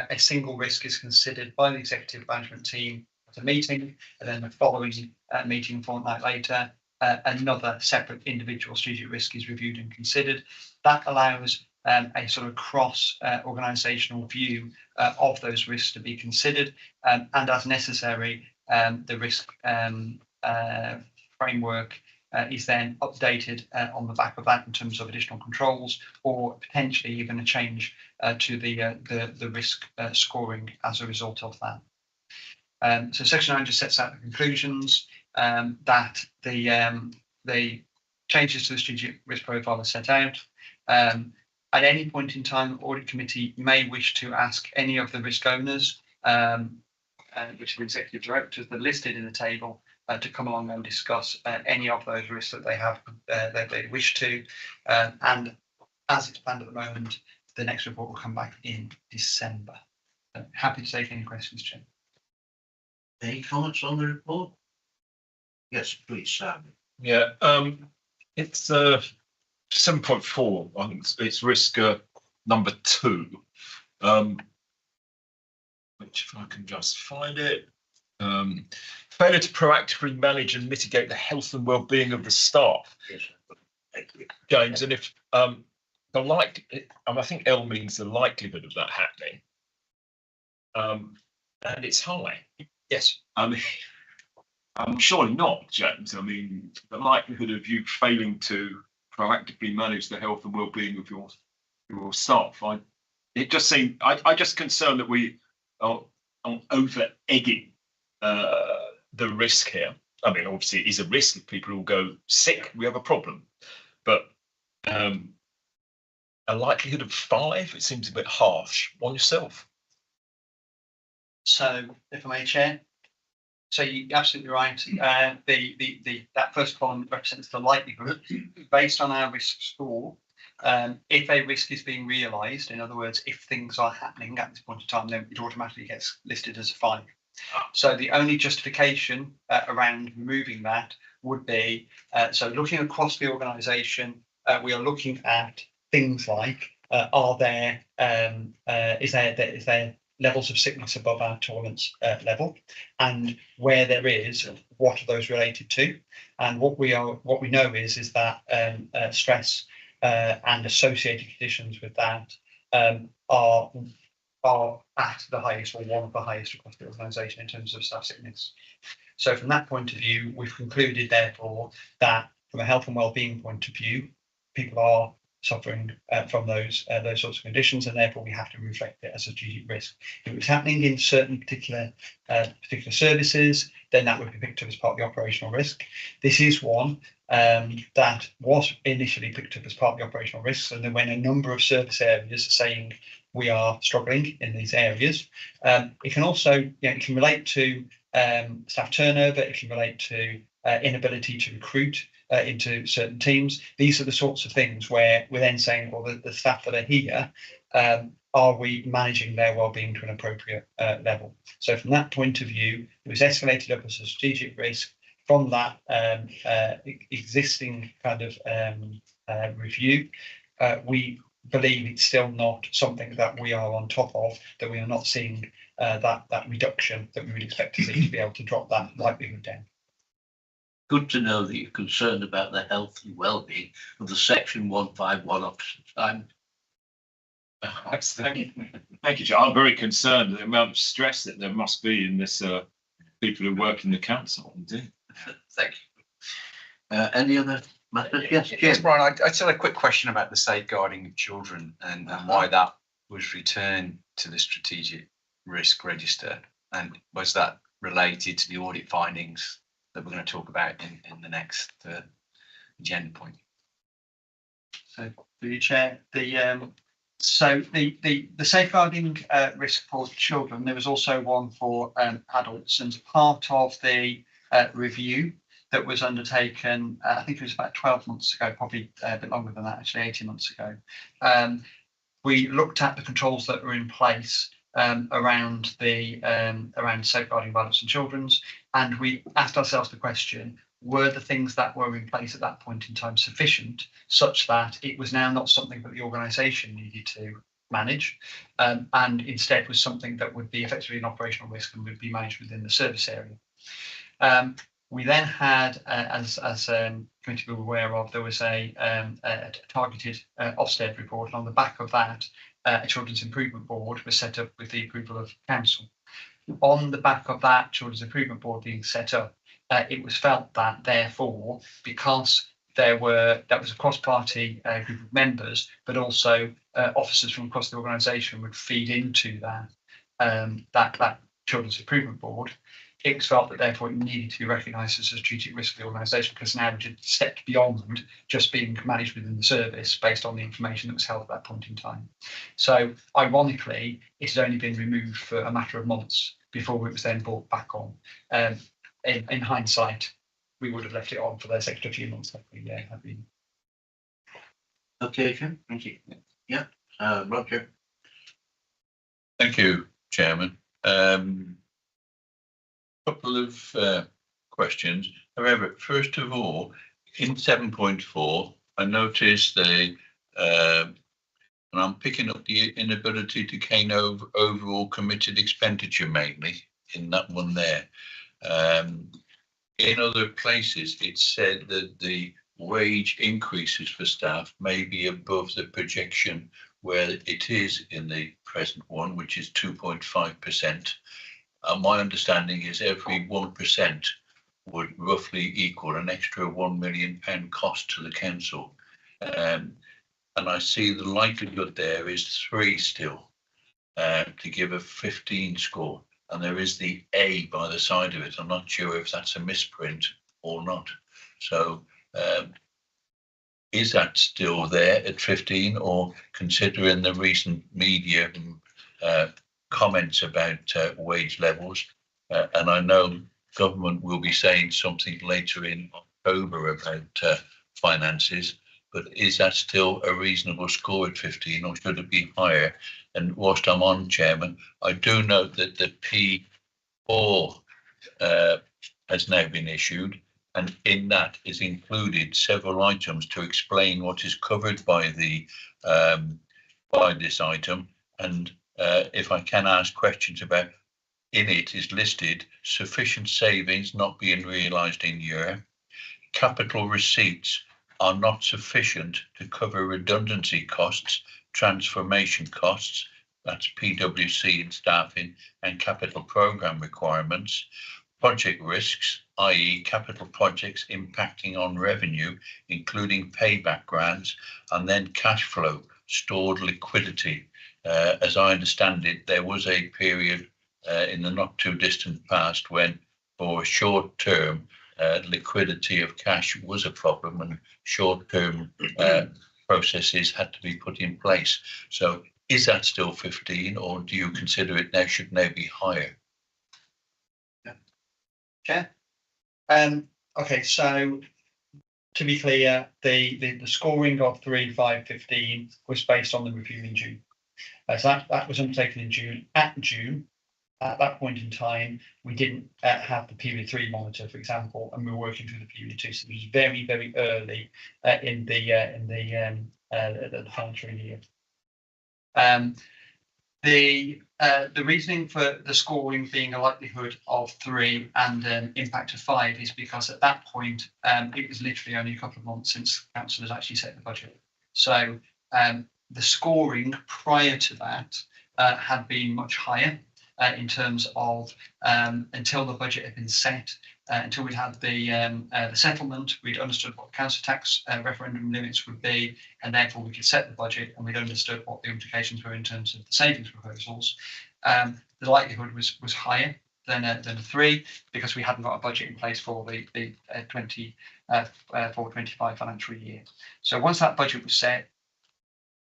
a single risk is considered by the executive management team at a meeting, and then the following meeting fortnight later, another separate individual strategic risk is reviewed and considered. That allows a sort of cross organisational view of those risks to be considered, and as necessary, the risk framework is then updated on the back of that in terms of additional controls, or potentially even a change to the risk scoring as a result of that. So section 9 just sets out the conclusions that the changes to the strategic risk profile are set out. At any point in time, Audit Committee may wish to ask any of the risk owners, which are the executive directors that are listed in the table, to come along and discuss any of those risks that they have that they wish to. And as it's planned at the moment, the next report will come back in December. So happy to take any questions, Jim. Any comments on the report? Yes, please, Sam. Yeah, it's 7.4. I think it's risk number 2, which, if I can just find it, failure to proactively manage and mitigate the health and well-being of the staff. Yes, thank you. James, and if I think L means the likelihood of that happening, and it's high. Yes. Surely not, James. I mean, the likelihood of you failing to proactively manage the health and well-being of your or staff. It just seemed, I just concerned that we are over egging the risk here. I mean, obviously it is a risk if people all go sick, we have a problem. But a likelihood of 5, it seems a bit harsh on yourself. So, if I may, Chair. So you're absolutely right. That first column represents the likelihood based on our risk score. If a risk is being realised, in other words, if things are happening at this point in time, then it automatically gets listed as a 5. So the only justification around removing that would be, so looking across the organisation, we are looking at things like, is there levels of sickness above our tolerance level, and where there is, what are those related to? And what we know is that stress and associated conditions with that are at the highest, or one of the highest across the organisation in terms of staff sickness. So from that point of view, we've concluded therefore that from a health and wellbeing point of view, people are suffering from those sorts of conditions, and therefore we have to reflect it as a strategic risk. If it was happening in certain particular services, then that would be picked up as part of the operational risk. This is one that was initially picked up as part of the operational risks, and then when a number of service areas are saying we are struggling in these areas, it can also, it can relate to staff turnover, it can relate to inability to recruit into certain teams. These are the sorts of things where we're then saying, well, the staff that are here, are we managing their wellbeing to an appropriate level? So from that point of view, it was escalated up as a strategic risk from that existing kind of review. We believe it's still not something that we are on top of, that we are not seeing that reduction that we would expect to see to be able to drop that likelihood down. Good to know that you're concerned about the health and well-being of the Section 151 officers. Thank you, John. I'm very concerned the amount of stress that there must be in this people who work in the council. Indeed. Thank you. Any other matters? Yes, Jim. Yes, Brian, I just had a quick question about the safeguarding of children and why that was returned to the strategic risk register, and was that related to the audit findings that we're going to talk about in the next agenda point? So, through you, Chair, the safeguarding risk for children, there was also one for adults, and part of the review that was undertaken, I think it was about 12 months ago, probably a bit longer than that, actually 18 months ago. We looked at the controls that were in place around safeguarding of adults and children's, and we asked ourselves the question, were the things that were in place at that point in time sufficient, such that it was now not something that the organisation needed to manage, and instead was something that would be effectively an operational risk and would be managed within the service area. We then had, as committee will be aware of, there was a targeted Ofsted report, and on the back of that, a Children's Improvement Board was set up with the approval of Council. On the back of that Children's Improvement Board being set up, it was felt that therefore, because that was a cross-party group of members, but also officers from across the organisation would feed into that Children's Improvement Board, it was felt that therefore it needed to be recognised as a strategic risk of the organisation, because now it had stepped beyond just being managed within the service based on the information that was held at that point in time. So ironically, it had only been removed for a matter of months before it was then brought back on. In hindsight, we would have left it on for those extra few months. Okay, Jim. Thank you. Yeah, Roger. Thank you, Chairman. Couple of questions. However, first of all, in 7.4, I noticed and I'm picking up the inability to gain overall committed expenditure mainly in that one there. In other places, it said that the wage increases for staff may be above the projection where it is in the present one, which is 2.5%. My understanding is every 1% would roughly equal an extra £1 million cost to the council. and I see the likelihood there is 3 still to give a 15 score, and there is the A by the side of it. I'm not sure if that's a misprint or not. So is that still there at 15, or considering the recent media comments about wage levels, and I know government will be saying something later in October about finances, but is that still a reasonable score at 15, or should it be higher? And whilst I'm on, Chairman, I do note that the P4 has now been issued, and in that is included several items to explain what is covered by the by this item. And if I can ask questions about, in it is listed sufficient savings not being realised in year, capital receipts are not sufficient to cover redundancy costs, transformation costs, that's PwC and staffing, and capital programme requirements, project risks, i.e. capital projects impacting on revenue, including payback grants, and then cash flow, stored liquidity. As I understand it, there was a period in the not too distant past when, for short term, liquidity of cash was a problem, and short term processes had to be put in place. So is that still 15, or do you consider it now should now be higher? Chair. Okay, so to be clear, the scoring of 3, 5, 15 was based on the review in June. So that was undertaken in June. At that point in time, we didn't have the period 3 monitor, for example, and we were working through the period 2. So it was very, very early in the financial year. The reasoning for the scoring being a likelihood of 3 and an impact of 5 is because at that point it was literally only a couple of months since council has actually set the budget. So the scoring prior to that had been much higher in terms of until the budget had been set. Until we'd had the settlement, we'd understood what council tax referendum limits would be, and therefore we could set the budget, and we'd understood what the implications were in terms of the savings proposals. The likelihood was higher than a 3 because we hadn't got a budget in place for the 24-25 financial year. So once that budget was set,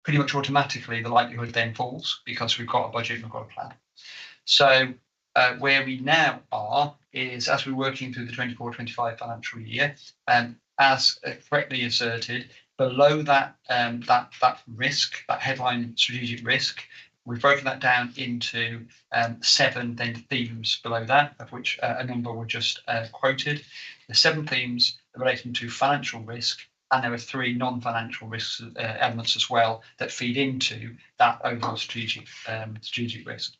pretty much automatically the likelihood then falls because we've got a budget and we've got a plan. So where we now are is, as we're working through the 24-25 financial year, as correctly asserted, below that risk, that headline strategic risk, we've broken that down into 7 then themes below that, of which a number were just quoted. The 7 themes are relating to financial risk, and there are 3 non-financial risks elements as well that feed into that overall strategic risk.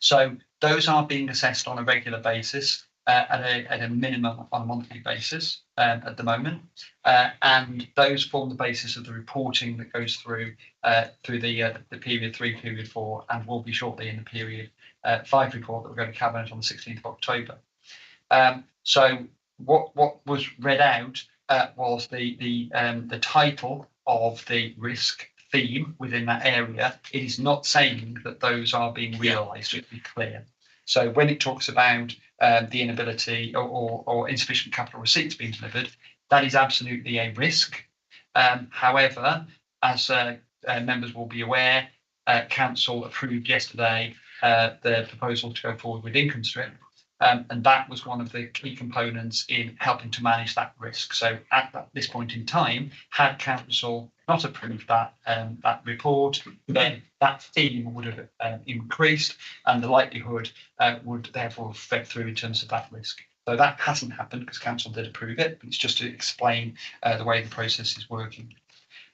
So those are being assessed on a regular basis, at a minimum on a monthly basis at the moment, and those form the basis of the reporting that goes through the period 3, period 4, and will be shortly in the period 5 report that we're going to cabinet on the 16th of October. So what was read out was the title of the risk theme within that area. It is not saying that those are being realised, to be clear. So when it talks about the inability or insufficient capital receipts being delivered, that is absolutely a risk. However, as members will be aware, council approved yesterday the proposal to go forward with income strip, and that was one of the key components in helping to manage that risk. So at this point in time, had council not approved that report, then that theme would have increased, and the likelihood would therefore fed through in terms of that risk. So that hasn't happened because council did approve it, but it's just to explain the way the process is working.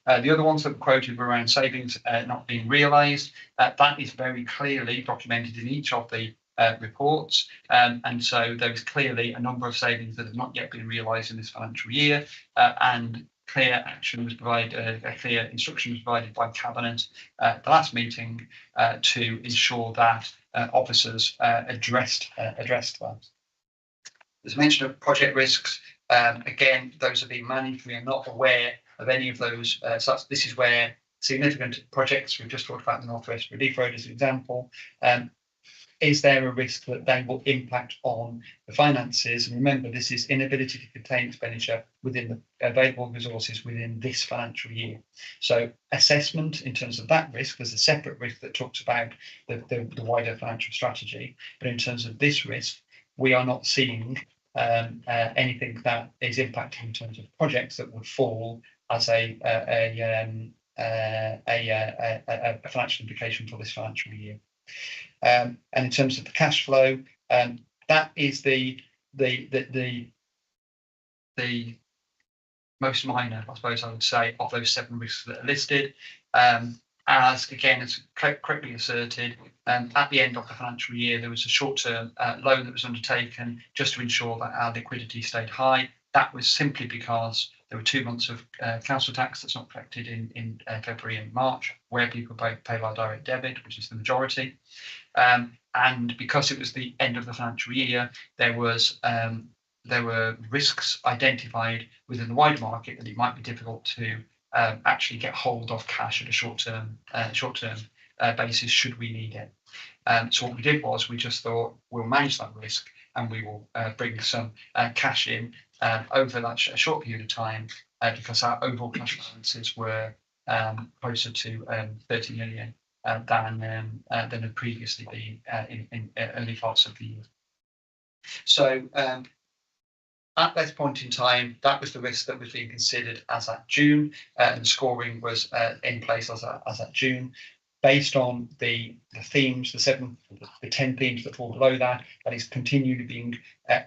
The other ones that were quoted were around savings not being realised. That is very clearly documented in each of the reports, and so there is clearly a number of savings that have not yet been realised in this financial year, and clear action was provided, a clear instruction was provided by cabinet at the last meeting to ensure that officers addressed that. There's mention of project risks. Again, those are being managed. We are not aware of any of those. This is where significant projects, we've just talked about the North West Relief Road as an example. Is there a risk that they will impact on the finances? And remember, this is inability to contain expenditure within the available resources within this financial year. So assessment in terms of that risk, there's a separate risk that talks about the wider financial strategy. But in terms of this risk, we are not seeing anything that is impacting in terms of projects that would fall as a financial implication for this financial year. And in terms of the cash flow, that is the most minor, I suppose I would say, of those 7 risks that are listed. As again, as correctly asserted, at the end of the financial year, there was a short-term loan that was undertaken just to ensure that our liquidity stayed high. That was simply because there were 2 months of council tax that's not collected in February and March, where people pay by direct debit, which is the majority. And because it was the end of the financial year, there were risks identified within the wider market that it might be difficult to actually get hold of cash at a short-term basis should we need it. So what we did was we just thought we'll manage that risk and we will bring some cash in over that short period of time because our overall cash balances were closer to 30 million than had previously been in early parts of the year. So at that point in time, that was the risk that was being considered as at June, and the scoring was in place as at June. Based on the themes, the 10 themes that fall below that is continually being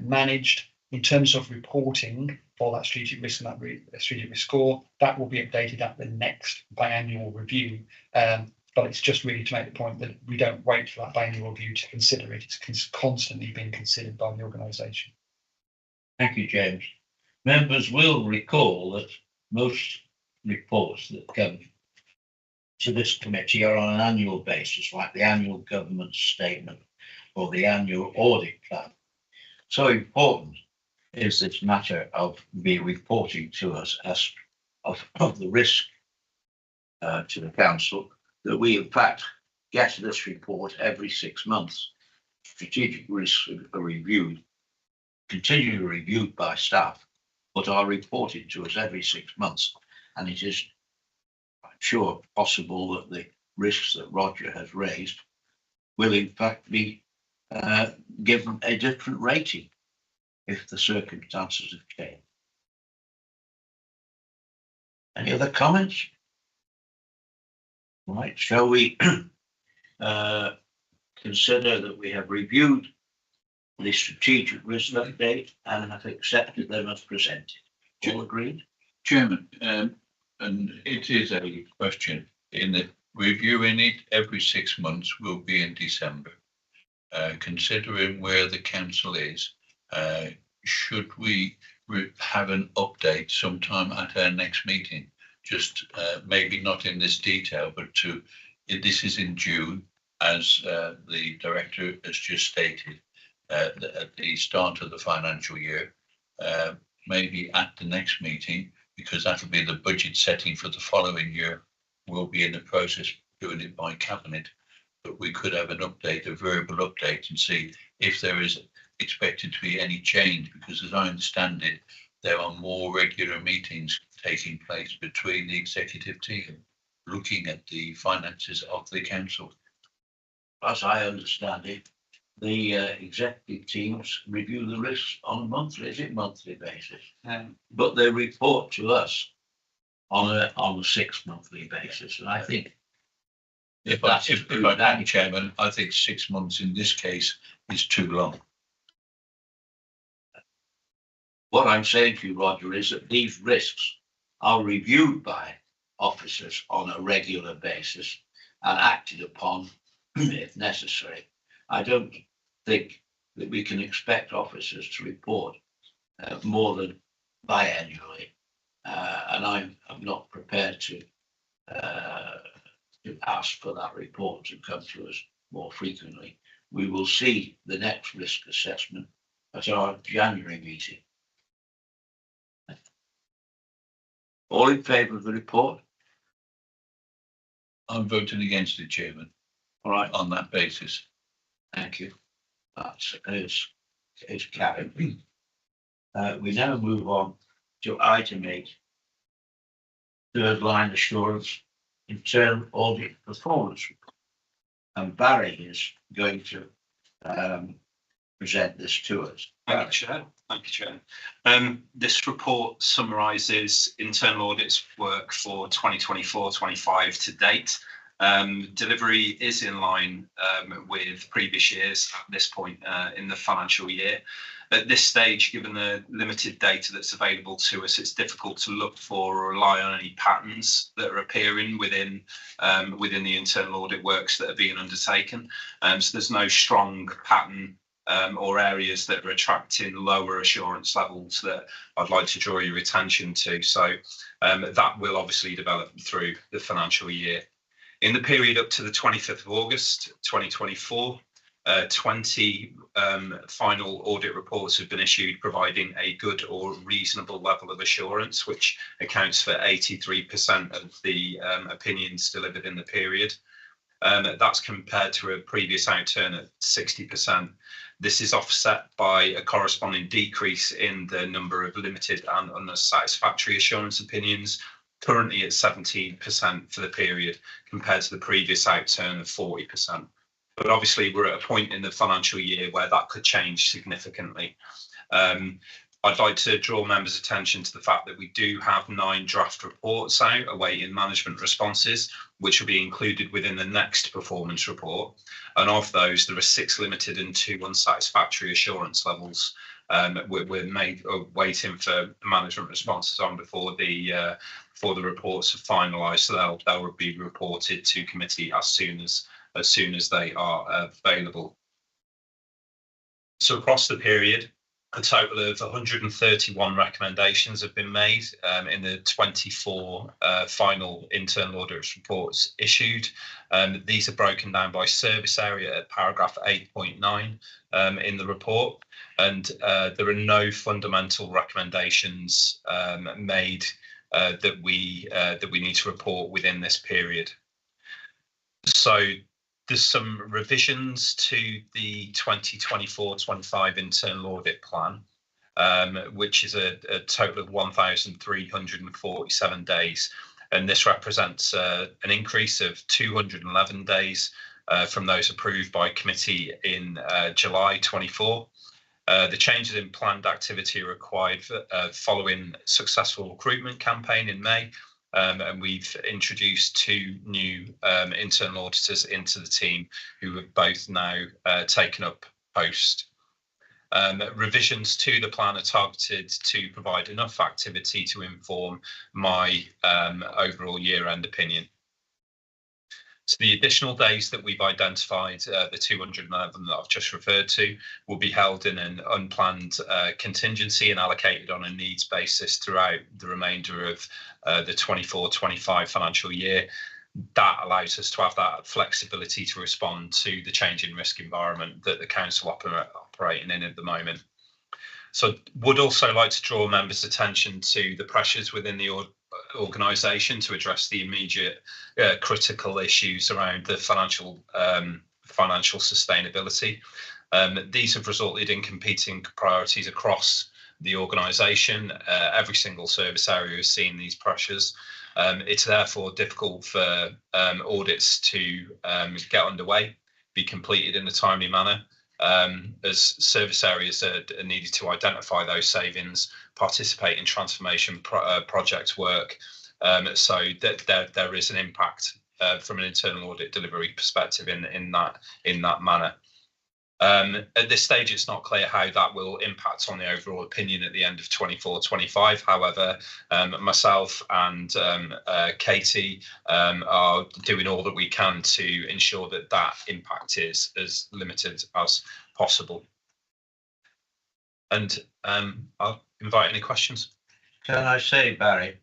managed. In terms of reporting for that strategic risk and that strategic risk score, that will be updated at the next biannual review. But it's just really to make the point that we don't wait for that biannual review to consider it. It's constantly being considered by the organisation. Thank you, James. Members will recall that most reports that come to this committee are on an annual basis, like the annual government statement or the annual audit plan. So important is this matter of be reporting to us as of the risk to the council that we in fact get this report every 6 months. Strategic risks are reviewed, continually reviewed by staff, but are reported to us every 6 months. And it is, I'm sure, possible that the risks that Roger has raised will in fact be given a different rating if the circumstances have changed. Any other comments? Right, shall we consider that we have reviewed the strategic risk update and have accepted them as presented? All agreed? Chairman, and it is a question in that reviewing it every 6 months will be in December. Considering where the council is, should we have an update sometime at our next meeting? Just maybe not in this detail, but this is in June, as the director has just stated, at the start of the financial year, maybe at the next meeting, because that'll be the budget setting for the following year. We'll be in the process of doing it by cabinet, but we could have an update, a verbal update, and see if there is expected to be any change, because as I understand it, there are more regular meetings taking place between the executive team looking at the finances of the council. As I understand it, the executive teams review the risks on a monthly basis, but they report to us on a 6 monthly basis. And I think if I can, Chairman, I think 6 months in this case is too long. What I'm saying to you, Roger, is that these risks are reviewed by officers on a regular basis and acted upon if necessary. I don't think that we can expect officers to report more than biannually, and I'm not prepared to ask for that report to come to us more frequently. We will see the next risk assessment at our January meeting. All in favour of the report? I'm voting against it, Chairman, All right, on that basis. thank you. That's is carried. We now move on to item 8. Third line assurance, internal audit performance report. And Barry is going to present this to us. Thank you, Chair. Thank you, Chair. This report summarises internal audits work for 2024-25 to date. Delivery is in line with previous years at this point in the financial year. At this stage, given the limited data that's available to us, it's difficult to look for or rely on any patterns that are appearing within the internal audit works that are being undertaken. So there's no strong pattern or areas that are attracting lower assurance levels that I'd like to draw your attention to. So that will obviously develop through the financial year. In the period up to the 25th of August 2024, 20 final audit reports have been issued providing a good or reasonable level of assurance, which accounts for 83% of the opinions delivered in the period. That's compared to a previous outturn at 60%. This is offset by a corresponding decrease in the number of limited and unsatisfactory assurance opinions, currently at 17% for the period, compared to the previous outturn of 40%. But obviously, we're at a point in the financial year where that could change significantly. I'd like to draw members' attention to the fact that we do have 9 draft reports out awaiting management responses, which will be included within the next performance report. And of those, there are 6 limited and 2 unsatisfactory assurance levels. We're waiting for management responses on before the reports are finalised. So they'll be reported to committee as soon as they are available. So across the period, a total of 131 recommendations have been made in the 24 final internal audit reports issued. These are broken down by service area at paragraph 8.9 in the report, and there are no fundamental recommendations made that we need to report within this period. So there's some revisions to the 2024-25 internal audit plan, which is a total of 1,347 days. And this represents an increase of 211 days from those approved by committee in July 24. The changes in planned activity are required following successful recruitment campaign in May. And we've introduced 2 new internal auditors into the team who have both now taken up post. Revisions to the plan are targeted to provide enough activity to inform my overall year-end opinion. So the additional days that we've identified, the 211 that I've just referred to, will be held in an unplanned contingency and allocated on a needs basis throughout the remainder of the 24-25 financial year. That allows us to have that flexibility to respond to the changing risk environment that the council operating in at the moment. So would also like to draw members' attention to the pressures within the organisation to address the immediate critical issues around the financial sustainability. These have resulted in competing priorities across the organisation. Every single service area has seen these pressures. It's therefore difficult for audits to get underway, be completed in a timely manner, as service areas are needed to identify those savings, participate in transformation project work, so that there is an impact from an internal audit delivery perspective in that manner. At this stage, it's not clear how that will impact on the overall opinion at the end of 24-25. However, myself and Katie are doing all that we can to ensure that that impact is as limited as possible. And I'll invite any questions. Can I say, Barry,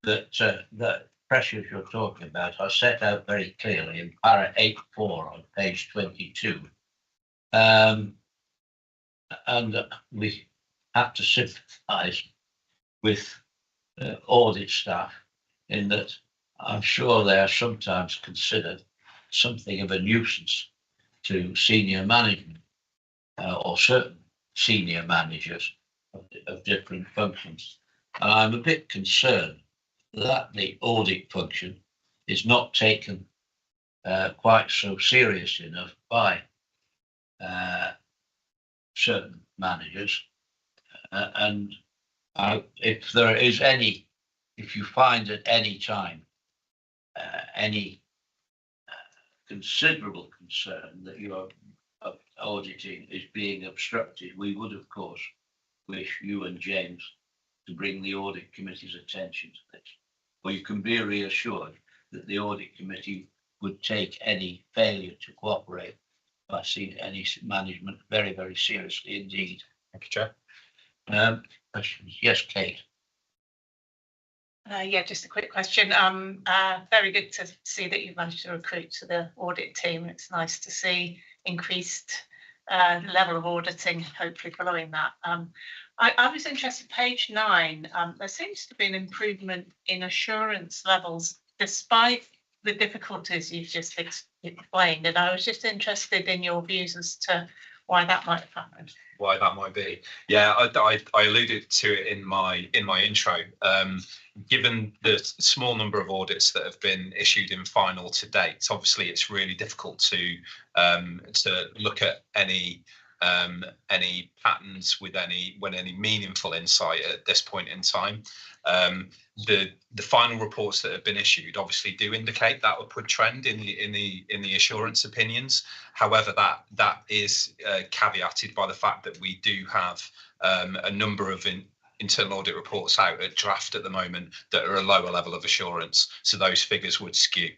that the pressures you're talking about are set out very clearly in para 8.4 on page 22. And we have to sympathise with audit staff, in that I'm sure they are sometimes considered something of a nuisance to senior management or certain senior managers of different functions. And I'm a bit concerned that the audit function is not taken quite so serious enough by certain managers. And if there is any, if you find at any time any considerable concern that your auditing is being obstructed, we would of course wish you and James to bring the audit committee's attention to this. Or you can be reassured that the audit committee would take any failure to cooperate by seeing any management very, very seriously indeed. Thank you, Chair. Questions? Yes, Kate. Yeah, just a quick question. Very good to see that you've managed to recruit to the audit team. It's nice to see increased level of auditing, hopefully following that. I was interested, page 9, there seems to be an improvement in assurance levels despite the difficulties you've just explained. And I was just interested in your views as to why that might have happened. Why that might be. Yeah, I alluded to it in my intro. Given the small number of audits that have been issued in final to date, obviously it's really difficult to look at any patterns with any meaningful insight at this point in time. The final reports that have been issued obviously do indicate that upward trend in the assurance opinions. However, that is caveated by the fact that we do have a number of internal audit reports out at draft at the moment that are a lower level of assurance, so those figures would skew.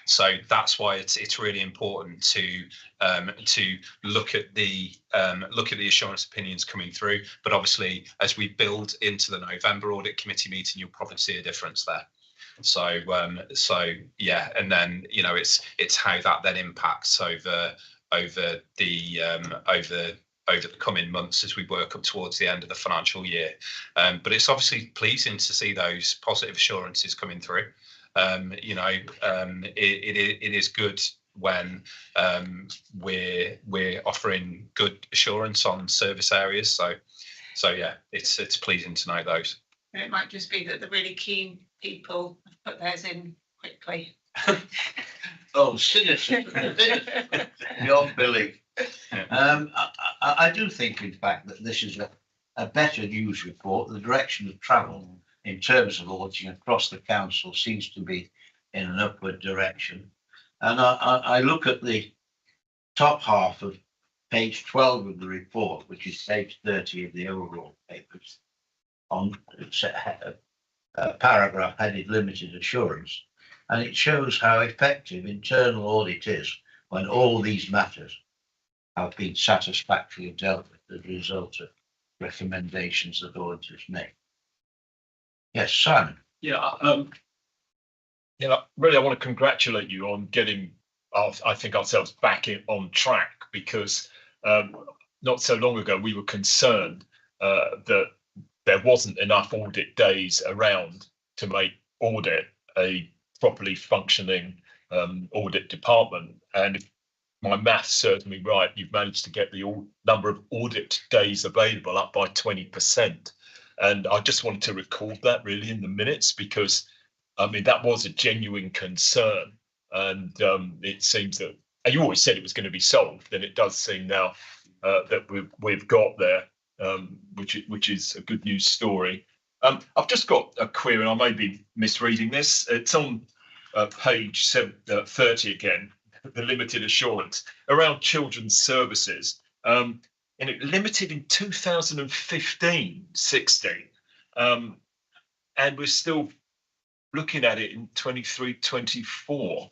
So that's why it's really important to look at the assurance opinions coming through. But obviously, as we build into the November audit committee meeting, you'll probably see a difference there. So yeah, and then it's how that then impacts over the coming months as we work up towards the end of the financial year. But it's obviously pleasing to see those positive assurances coming through. It is good when we're offering good assurance on service areas. So yeah, it's pleasing to know those. And it might just be that the really keen people have put theirs in quickly. Oh, cynicism, beyond belief. I do think, in fact, that this is a better news report. The direction of travel in terms of auditing across the council seems to be in an upward direction. And I look at the top half of page 12 of the report, which is page 30 of the overall papers, on a paragraph headed limited assurance. And it shows how effective internal audit is when all these matters have been satisfactorily dealt with as a result of recommendations that auditors make. Yes, Simon. Yeah, really, I want to congratulate you on getting, I think, ourselves back on track, because not so long ago we were concerned that there wasn't enough audit days around to make audit a properly functioning audit department. And if my maths serves me right, you've managed to get the number of audit days available up by 20%. And I just wanted to record that really in the minutes, because I mean, that was a genuine concern. And it seems that, and you always said it was going to be solved, and it does seem now that we've got there, which is a good news story. I've just got a query, and I may be misreading this. It's on page 30 again, the limited assurance around children's services. And it limited in 2015-16, and we're still looking at it in 23-24.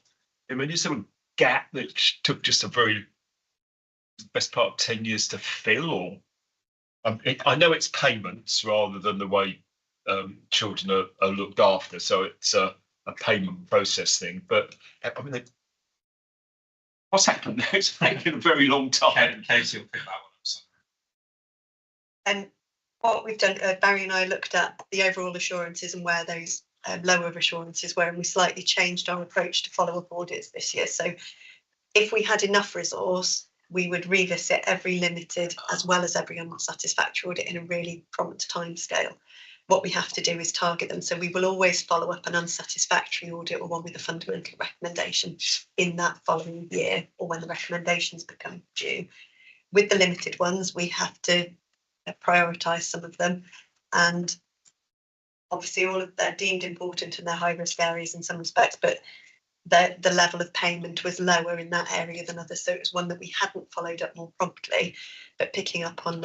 I mean, it's a gap that took just a very best part of 10 years to fill. Or I know it's payments rather than the way children are looked after, so it's a payment process thing. But I mean, what's happened there? It's taken a very long time. Casey will pick that one up. And what we've done, Barry and I looked at the overall assurances and where those lower assurances were, and we slightly changed our approach to follow-up audits this year. So if we had enough resource, we would revisit every limited as well as every unsatisfactory audit in a really prompt timescale. What we have to do is target them. So we will always follow up an unsatisfactory audit or one with a fundamental recommendation in that following year, or when the recommendations become due. With the limited ones, we have to prioritise some of them, and obviously all of they're deemed important and they're high risk areas in some respects, but the level of payment was lower in that area than others. So it was one that we hadn't followed up more promptly. But picking up on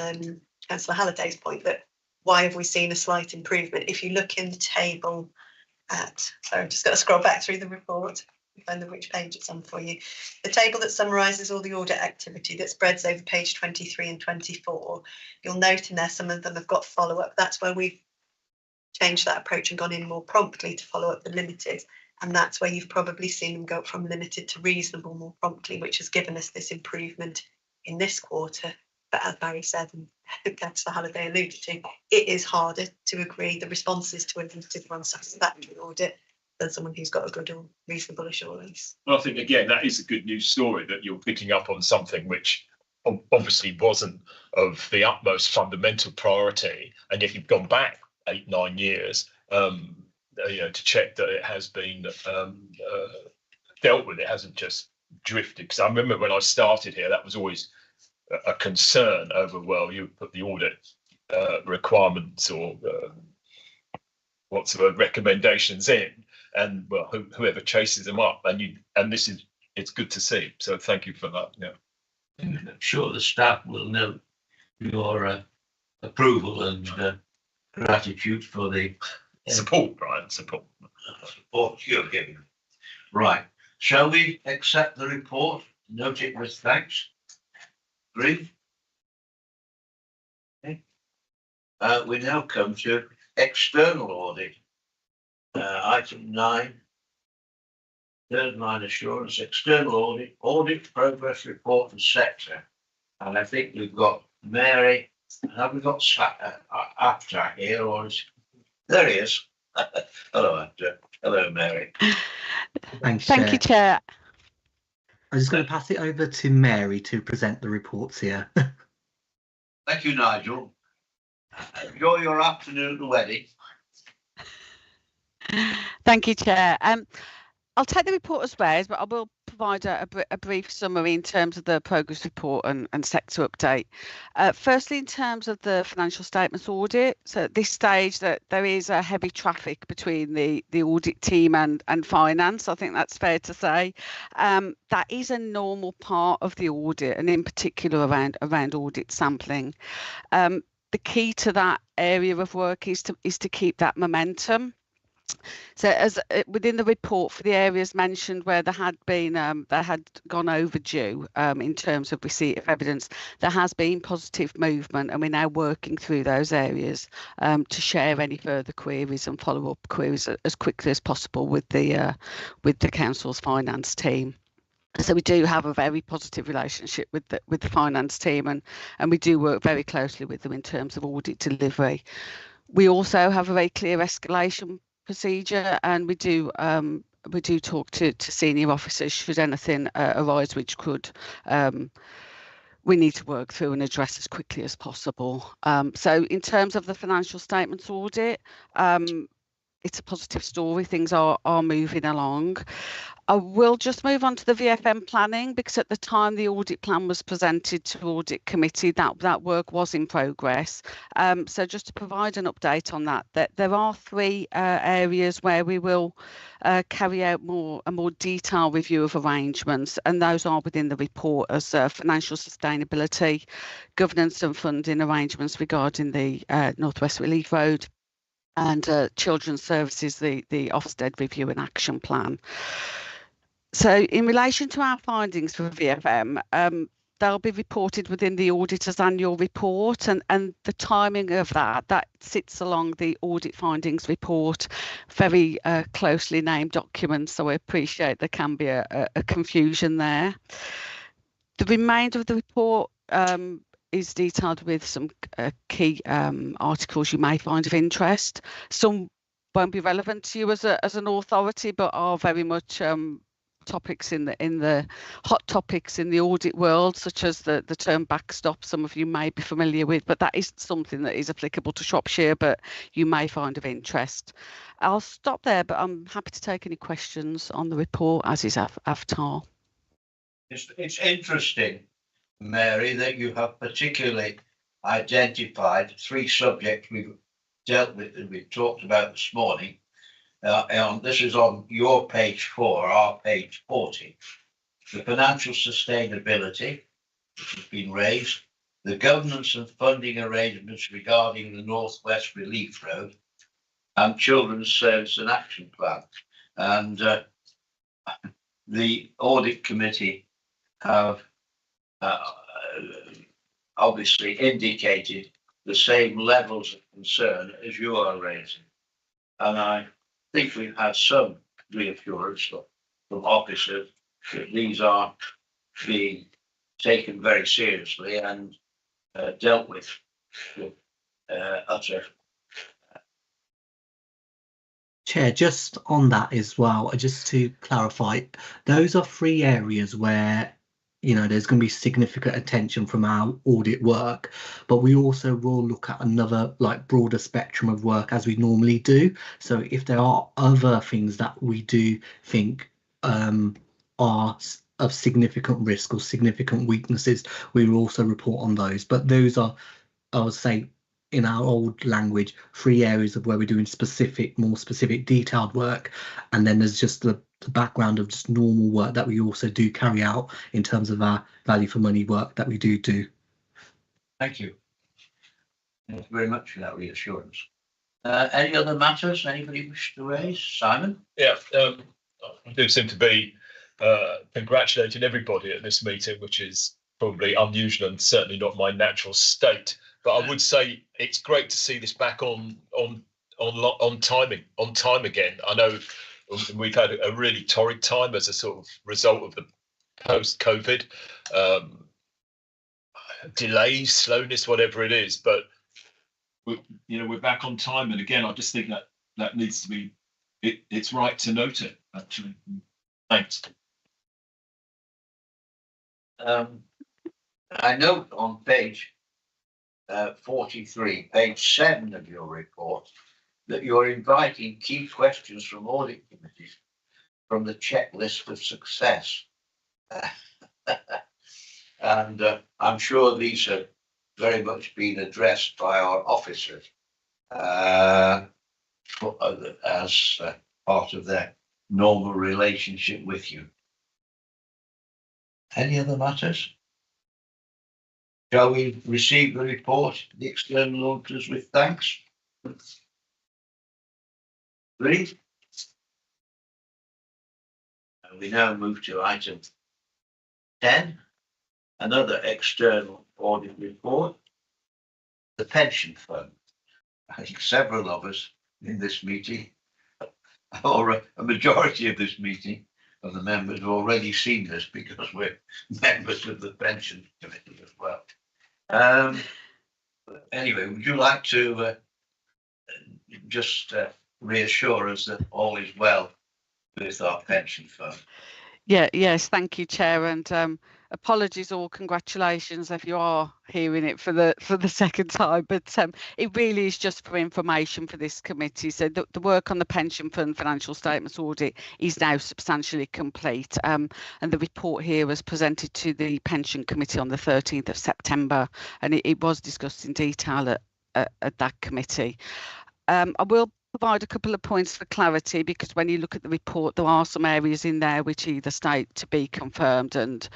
Councillor Halliday's point, that why have we seen a slight improvement? If you look in the table sorry, I've just got to scroll back through the report, find which page it's on for you. The table that summarises all the audit activity that spreads over page 23 and 24. You'll note in there some of them have got follow-up. That's where we've changed that approach and gone in more promptly to follow up the limited. And that's where you've probably seen them go from limited to reasonable more promptly, which has given us this improvement in this quarter. But as Barry said, and Councillor Halliday alluded to, it is harder to agree the responses to a limited or unsatisfactory audit than someone who's got a good or reasonable assurance. Well, I think, again, that is a good news story, that you're picking up on something which obviously wasn't of the utmost fundamental priority, and yet you've gone back 8-9 years to check that it has been dealt with. It hasn't just drifted. Because I remember when I started here, that was always a concern over, well, you put the audit requirements or recommendations in, and well, whoever chases them up, and this is, it's good to see. So thank you for that. Yeah, I'm sure the staff will note your approval and gratitude for the support, Brian. Support you're giving. Right. Shall we accept the report? Note it with thanks. Agree? Okay. We now come to external audit. Item 9. Third line assurance, external audit progress report and sector. And I think we've got Mary. Have we got After here, or is there he is? Hello, After. Hello, Mary. Thank you, Chair. I'm just going to pass it over to Mary to present the reports here. Thank you, Nigel. Enjoy your afternoon at the wedding. Thank you, Chair. I'll take the report as well, but I will provide a brief summary in terms of the progress report and sector update. Firstly, in terms of the financial statements audit, so at this stage that there is a heavy traffic between the audit team and finance. I think that's fair to say. That is a normal part of the audit, and in particular around audit sampling. The key to that area of work is to keep that momentum. So as within the report, for the areas mentioned where there had gone overdue in terms of receipt of evidence, there has been positive movement, and we're now working through those areas to share any further queries and follow up queries as quickly as possible with the council's finance team. So we do have a very positive relationship with the finance team, and we do work very closely with them in terms of audit delivery. We also have a very clear escalation procedure, and we do talk to senior officers should anything arise which could we need to work through and address as quickly as possible. So in terms of the financial statements audit, it's a positive story. Things are moving along. I will just move on to the VFM planning, because at the time the audit plan was presented to audit committee, that work was in progress. So just to provide an update on that there are 3 areas where we will carry out a more detailed review of arrangements, and those are within the report as financial sustainability, governance and funding arrangements regarding the North West Relief Road, and children's services, the Ofsted review and action plan. So in relation to our findings for VFM, they'll be reported within the auditor's annual report, and the timing of that sits along the audit findings report, very closely named documents, so I appreciate there can be a confusion there. The remainder of the report is detailed with some key articles you may find of interest. Some won't be relevant to you as an authority, but are very much topics in the hot topics in the audit world, such as the term backstop. Some of you may be familiar with, but that is something that is applicable to Shropshire, but you may find of interest. I'll stop there, but I'm happy to take any questions on the report, as is Avatar. It's interesting, Mary, that you have particularly identified 3 subjects we've dealt with and we've talked about this morning. And this is on your page 4, our page 40. The financial sustainability, which has been raised, the governance and funding arrangements regarding the North West Relief Road, and Children's Service and Action Plan. And the Audit Committee have obviously indicated the same levels of concern as you are raising. And I think we've had some reassurance from officers that these are being taken very seriously and dealt with utter. Chair, just on that as well, just to clarify, those are 3 areas where, you know, there's going to be significant attention from our audit work, but we also will look at another broader spectrum of work as we normally do. So if there are other things that we do think are of significant risk or significant weaknesses, we will also report on those. But those are, I would say, in our old language, 3 areas of where we're doing more specific detailed work, and then there's just the background of just normal work that we also do carry out in terms of our value for money work that we do. Thank you. Thank you very much for that reassurance. Any other matters anybody wish to raise? Simon? Yeah, I do seem to be congratulating everybody at this meeting, which is probably unusual and certainly not my natural state. But I would say it's great to see this back on time again. I know we've had a really torrid time as a sort of result of the post-COVID delays, slowness, whatever it is. But we're back on time, and again, I just think that needs to be. It's right to note it. Actually, thanks. I note on page 43, page 7 of your report, that you're inviting key questions from audit committees from the checklist of success. And I'm sure these have very much been addressed by our officers as part of their normal relationship with you. Any other matters? Shall we receive the report, the external auditors, with thanks? Please. And we now move to item 10, another external audit report, the pension fund. I think several of us in this meeting, or a majority of this meeting, of the members have already seen this because we're members of the pension committee as well. Anyway, would you like to just reassure us that all is well with our pension fund? Yes, thank you, Chair, and apologies or congratulations if you are hearing it for the second time, but it really is just for information for this committee. So the work on the pension fund financial statements audit is now substantially complete, and the report here was presented to the pension committee on the 13th of September, and it was discussed in detail at that committee. I will provide a couple of points for clarity, because when you look at the report, there are some areas in there which either state to be confirmed and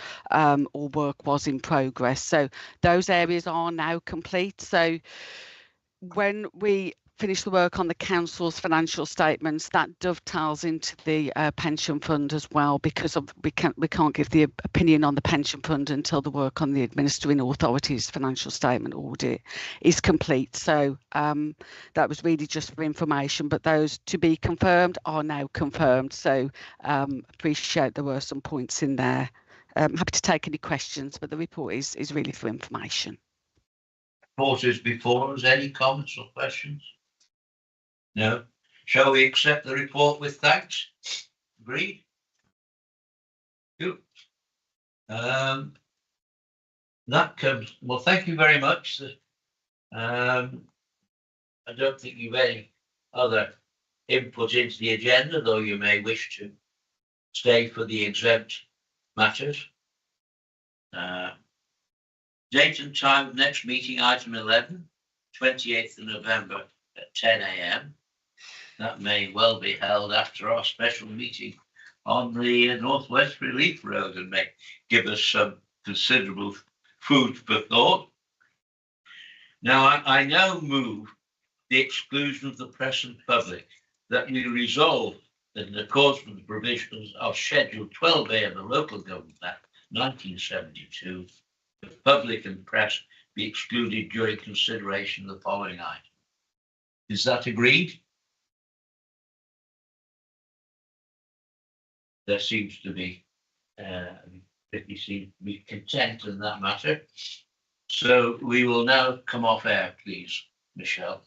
or work was in progress. So those areas are now complete. So when we finish the work on the council's financial statements, that dovetails into the pension fund as well, because we can't give the opinion on the pension fund until the work on the administering authority's financial statement audit is complete. So that was really just for information, but those to be confirmed are now confirmed. So appreciate there were some points in there. I'm happy to take any questions, but the report is really for information. report is before us. Any comments or questions? No. Shall we accept the report with thanks? Agreed? Good. That comes, well, thank you very much. I don't think you've any other input into the agenda, though you may wish to stay for the exempt matters. Date and time of next meeting, item 11, 28th of November at 10 a.m. That may well be held after our special meeting on the Northwest Relief Road and may give us some considerable food for thought. Now, I now move the exclusion of the press and public, that we resolve that in accordance with the provisions of Schedule 12A of the Local Government Act 1972, the public and press be excluded during consideration of the following item. Is that agreed? There seems to be, you seem to be content in that matter. So we will now come off air, please, Michelle.